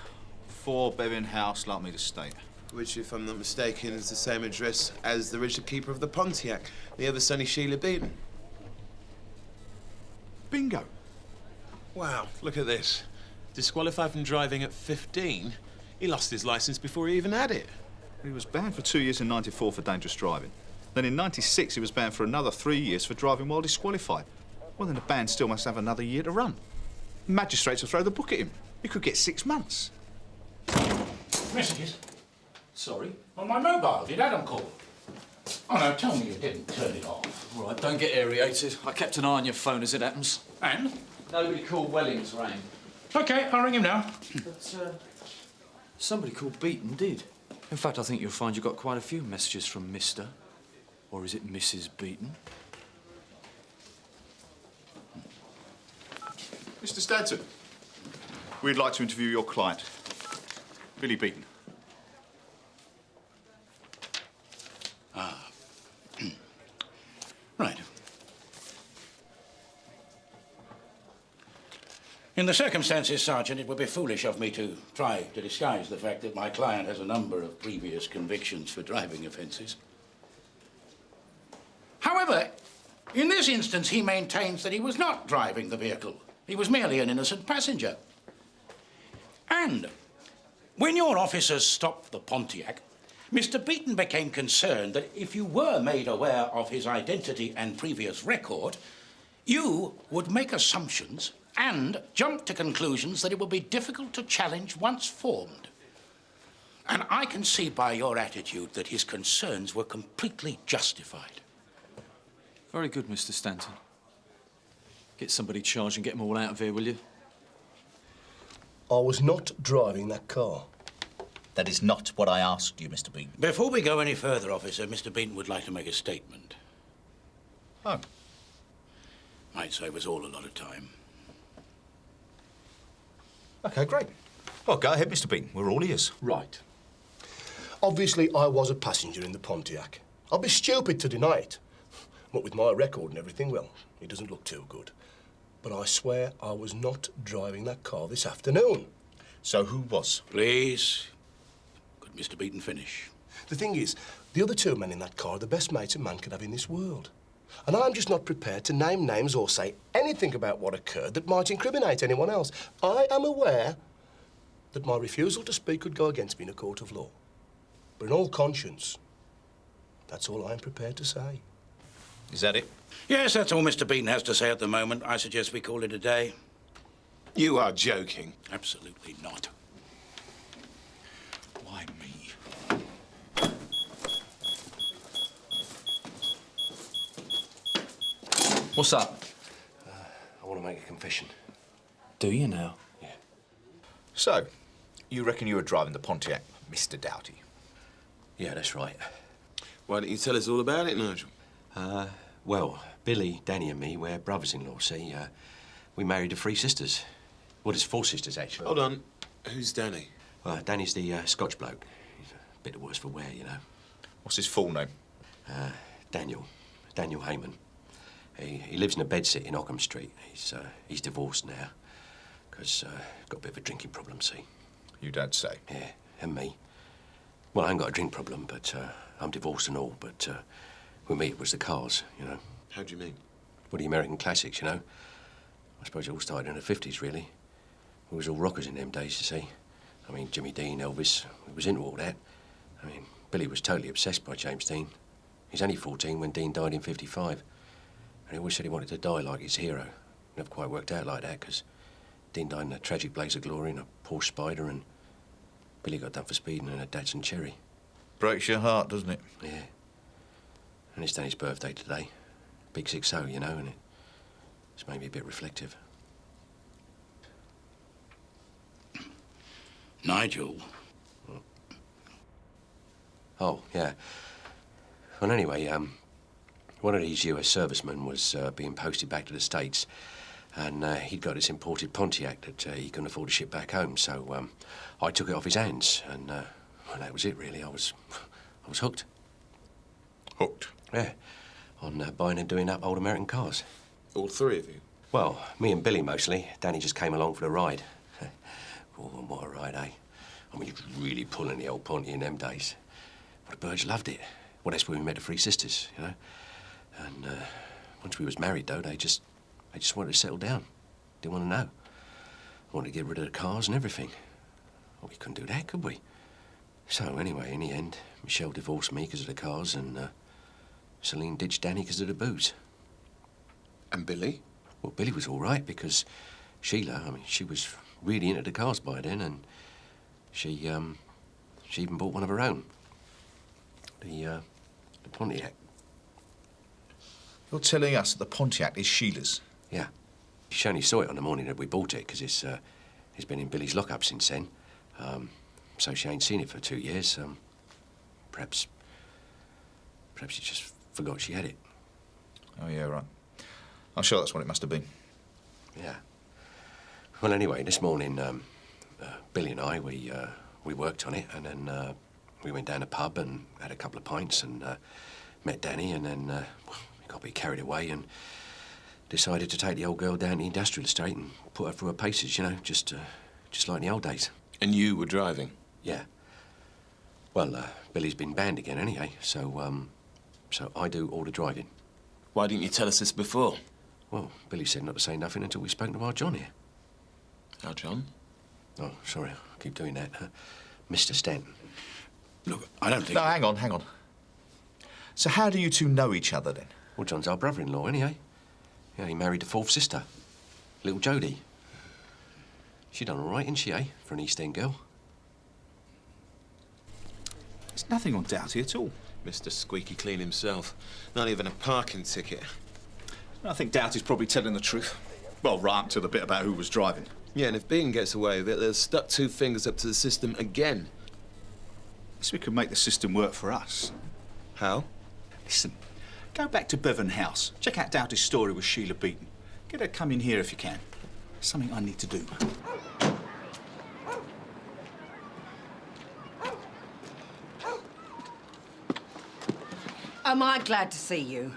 4 Bevan House, like me to state. Which, if I'm not mistaken, is the same address as the registered keeper of the Pontiac, the other Sonny Sheila Beaton. Bingo. Wow, look at this. Disqualified from driving at 15, he lost his licence before he even had it. He was banned for 2 years in '94 for dangerous driving. Then in '96 he was banned for another 3 years for driving while disqualified. Well, then the ban still must have another year to run. Magistrates will throw the book at him. He could get 6 months. Messages? Sorry? On my mobile. Did Adam call? Oh, no, tell me you didn't turn it off. All right, don't get aerated. I kept an eye on your phone as it happens. And? Nobody called Wellings rang. OK, I'll ring him now. But, somebody called Beaton did. In fact, I think you'll find you got quite a few messages from Mr. Or is it Mrs. Beaton? Mr. Stanton, we'd like to interview your client, Billy Beaton. Ah. Right. In the circumstances, Sergeant, it would be foolish of me to try to disguise the fact that my client has a number of previous convictions for driving offences. However, in this instance, he maintains that he was not driving the vehicle. He was merely an innocent passenger. And when your officers stopped the Pontiac, Mr. Beaton became concerned that if you were made aware of his identity and previous record, you would make assumptions and jump to conclusions that it would be difficult to challenge once formed. And I can see by your attitude that his concerns were completely justified. Very good, Mr. Stanton. Get somebody charged and get them all out of here, will you? I was not driving that car. That is not what I asked you, Mr. Beaton. Before we go any further, officer, Mr. Beaton would like to make a statement. Oh. Might save us all a lot of time. OK, great. Well, go ahead, Mr. Beaton. We're all ears. Right. Obviously, I was a passenger in the Pontiac. I'd be stupid to deny it. What with my record and everything, well, it doesn't look too good. But I swear I was not driving that car this afternoon. So who was? Please. Could Mr. Beaton finish? The thing is, the other two men in that car are the best mates a man could have in this world. And I'm just not prepared to name names or say anything about what occurred that might incriminate anyone else. I am aware that my refusal to speak could go against me in a court of law. But in all conscience, that's all I am prepared to say. Is that it? Yes, that's all Mr. Beaton has to say at the moment. I suggest we call it a day. You are joking. Absolutely not. Why me? What's up? I want to make a confession. Do you now? Yeah. So, you reckon you were driving the Pontiac, Mr. Doughty? Yeah, that's right. Why don't you tell us all about it, Nigel? Well, Billy, Danny and me, we're brothers-in-law, see? We married to 3 sisters. Well, there's 4 sisters, actually. Hold on. Who's Danny? Well, Danny's the Scotch bloke. He's a bit the worse for wear, you know. What's his full name? Daniel. Daniel Heyman. He lives in a bedsit in Ockham Street. He's divorced now. Because got a bit of a drinking problem, see? You don't say. Yeah, and me. Well, I ain't got a drink problem, but I'm divorced and all, but with me it was the cars, you know. How do you mean? Well, the American classics, you know. I suppose it all started in the 50s, really. We was all rockers in them days, you see. I mean, Jimmy Dean, Elvis, we was into all that. I mean, Billy was totally obsessed by James Dean. He's only 14 when Dean died in 55. And he always said he wanted to die like his hero. Never quite worked out like that, because Dean died in a tragic blaze of glory in a Porsche Spider, and Billy got done for speeding in a Datsun Cherry. Breaks your heart, doesn't it? Yeah. And it's Danny's birthday today. Big 6-0, you know, and it's made me a bit reflective. Nigel. Oh, yeah. Well, anyway, one of these US servicemen was being posted back to the States, and he'd got this imported Pontiac that he couldn't afford to ship back home, so I took it off his hands, and well, that was it, really. I was hooked. Hooked? Yeah, on buying and doing up old American cars. All 3 of you? Well, me and Billy mostly. Danny just came along for the ride. Oh, what a ride, eh? I mean, you was really pulling the old Ponty in them days. Well, the birds loved it. Well, that's where we met the 3 sisters, you know. And once we was married, though, they just wanted to settle down. Didn't want to know. Wanted to get rid of the cars and everything. Well, we couldn't do that, could we? So, anyway, in the end, Michelle divorced me because of the cars, and Celine ditched Danny because of the booze. And Billy? Well, Billy was all right, because Sheila, I mean, she was really into the cars by then, and she even bought one of her own. The Pontiac. You're telling us that the Pontiac is Sheila's? Yeah. She only saw it on the morning that we bought it, because it's been in Billy's lockup since then. So she ain't seen it for 2 years. Perhaps she just forgot she had it. Oh, yeah, right. I'm sure that's what it must have been. Yeah. Well, anyway, this morning, Billy and I, we worked on it, and then we went down the pub and had a couple of pints and met Danny, and then we got a bit carried away and decided to take the old girl down to the industrial estate and put her through her paces, you know, just like in the old days. And you were driving? Yeah. Well, Billy's been banned again anyway, so I do all the driving. Why didn't you tell us this before? Well, Billy said not to say nothing until we spoke to our John here. Our John? Oh, sorry, I keep doing that. Mr. Stanton. Look, I don't think... No, hang on. So how do you two know each other, then? Well, John's our brother-in-law, isn't he, eh? Yeah, he married the 4th sister, little Jodie. She done all right, isn't she, eh, for an East End girl? There's nothing on Doughty at all. Mr. Squeaky Clean himself. Not even a parking ticket. I think Doughty's probably telling the truth. Well, right up to the bit about who was driving. Yeah, and if Bean gets away with it, they'll stuck 2 fingers up to the system again. Guess we could make the system work for us. How? Listen, go back to Bevan House. Check out Doughty's story with Sheila Beaton. Get her come in here if you can. There's something I need to do. Am I glad to see you?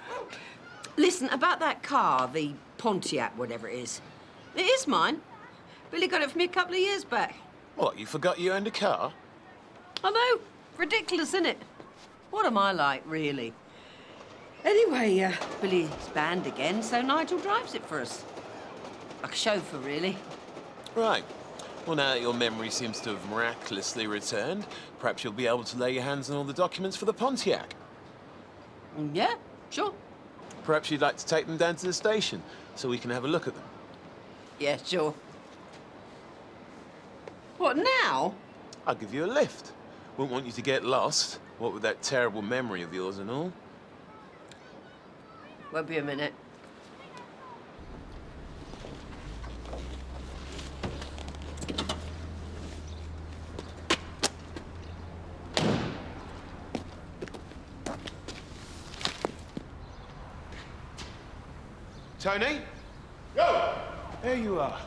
Listen, about that car, the Pontiac, whatever it is mine. Billy got it for me a couple of years back. What, you forgot you owned a car? I know. Ridiculous, isn't it? What am I like, really? Anyway, Billy's banned again, so Nigel drives it for us. Like a chauffeur, really. Right. Well, now that your memory seems to have miraculously returned, perhaps you'll be able to lay your hands on all the documents for the Pontiac. Yeah, sure. Perhaps you'd like to take them down to the station so we can have a look at them. Yeah, sure. What, now? I'll give you a lift. Wouldn't want you to get lost, what with that terrible memory of yours and all. Won't be a minute. Tony? Yo! There you are.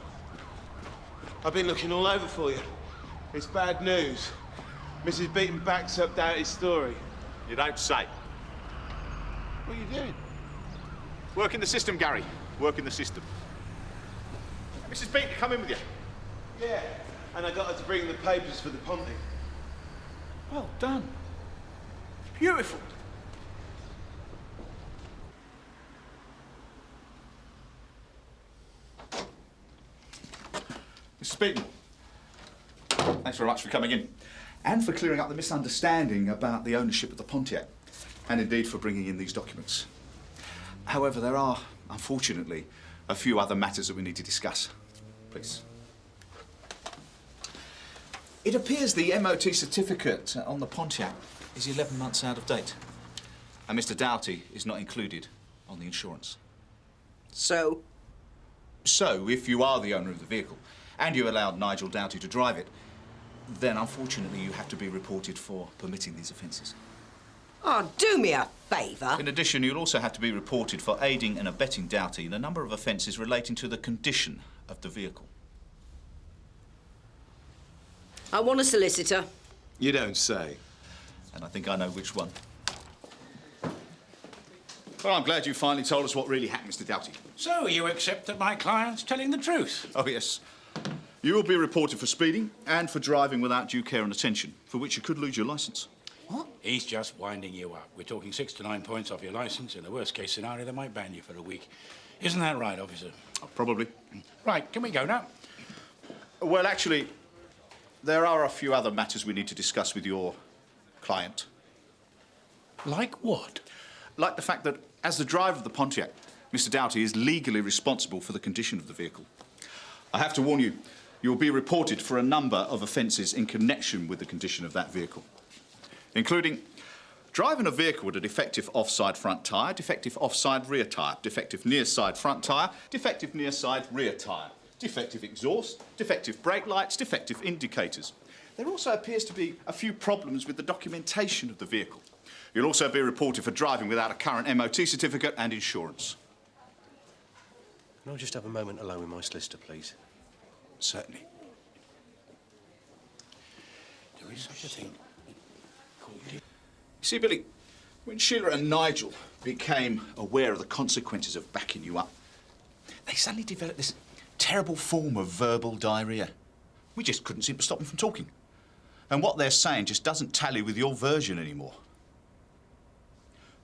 I've been looking all over for you. It's bad news. Mrs. Beaton backs up Doughty's story. You don't say. What are you doing? Working the system, Gary. Working the system. Mrs. Beaton, come in with you. Yeah, and I got her to bring the papers for the Ponty. Well done. Beautiful. Mrs. Beaton, thanks very much for coming in. And for clearing up the misunderstanding about the ownership of the Pontiac. And indeed for bringing in these documents. However, there are, unfortunately, a few other matters that we need to discuss. Please. It appears the MOT certificate on the Pontiac is 11 months out of date. And Mr. Doughty is not included on the insurance. So? So, if you are the owner of the vehicle, and you allowed Nigel Doughty to drive it, then unfortunately you have to be reported for permitting these offences. Oh, do me a favour. In addition, you'll also have to be reported for aiding and abetting Doughty in a number of offences relating to the condition of the vehicle. I want a solicitor. You don't say. And I think I know which one. Well, I'm glad you finally told us what really happened, Mr. Doughty. So you accept that my client's telling the truth? Oh, yes. You will be reported for speeding and for driving without due care and attention, for which you could lose your licence. What? He's just winding you up. We're talking 6 to 9 points off your licence. In the worst-case scenario, they might ban you for a week. Isn't that right, officer? Probably. Right, can we go now? Well, actually, there are a few other matters we need to discuss with your client. Like what? Like the fact that, as the driver of the Pontiac, Mr. Doughty is legally responsible for the condition of the vehicle. I have to warn you, you will be reported for a number of offences in connection with the condition of that vehicle, including driving a vehicle with a defective offside front tyre, defective offside rear tyre, defective near side front tyre, defective near side rear tyre, defective exhaust, defective brake lights, defective indicators. There also appears to be a few problems with the documentation of the vehicle. You'll also be reported for driving without a current MOT certificate and insurance. Can I just have a moment alone with my solicitor, please? Certainly. There is such a thing. You see, Billy, when Sheila and Nigel became aware of the consequences of backing you up, they suddenly developed this terrible form of verbal diarrhoea. We just couldn't seem to stop them from talking. And what they're saying just doesn't tally with your version anymore.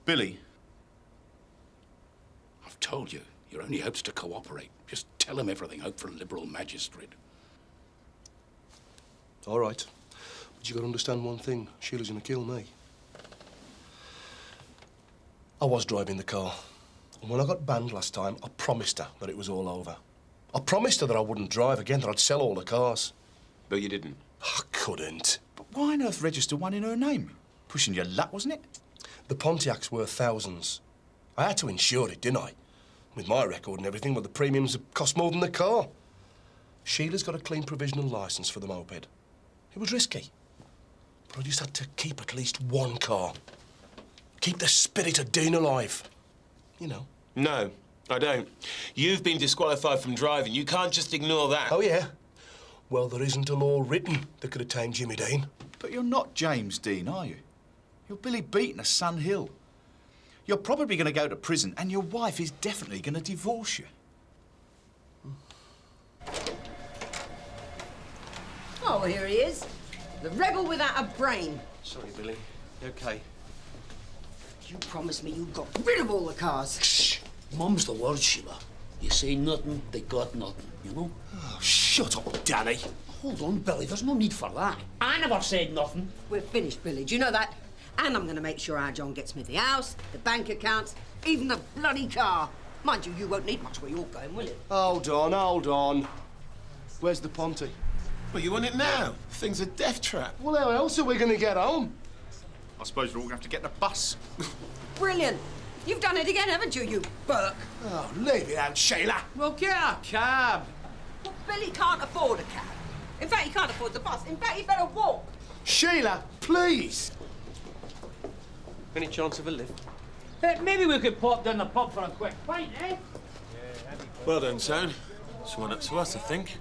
Billy. I've told you, your only hope's to cooperate. Just tell him everything, hope for a liberal magistrate. All right. But you got to understand one thing. Sheila's going to kill me. I was driving the car. And when I got banned last time, I promised her that it was all over. I promised her that I wouldn't drive again, that I'd sell all the cars. But you didn't? I couldn't. But why on earth register one in her name? Pushing your luck, wasn't it? The Pontiac's worth thousands. I had to insure it, didn't I? With my record and everything, well, the premiums have cost more than the car. Sheila's got a clean provisional licence for the moped. It was risky. But I just had to keep at least one car. Keep the spirit of Dean alive. You know. No, I don't. You've been disqualified from driving. You can't just ignore that. Oh, yeah? Well, there isn't a law written that could attain Jimmy Dean. But you're not James Dean, are you? You're Billy Beaton of Sun Hill. You're probably going to go to prison, and your wife is definitely going to divorce you. Oh, here he is. The rebel without a brain. Sorry, Billy. You okay? You promised me you'd got rid of all the cars. Shh! Mum's the word, Sheila. You say nothing, they got nothing, you know? Oh, shut up, Danny. Hold on, Billy, there's no need for that. I never said nothing. We're finished, Billy. Do you know that? And I'm going to make sure our John gets me the house, the bank accounts, even the bloody car. Mind you, you won't need much where you're going, will you? Hold on. Where's the Ponty? Well, you want it now? Thing's a death trap. Well, how else are we going to get home? I suppose we're all going to have to get in a bus. Brilliant. You've done it again, haven't you, you Burke? Oh, leave it out, Sheila. Well, get a cab. Well, Billy can't afford a cab. In fact, he can't afford the bus. In fact, he better walk. Sheila, please. Any chance of a lift? Maybe we could pop down the pub for a quick pint, eh? Well done, son. It's one up to us, I think.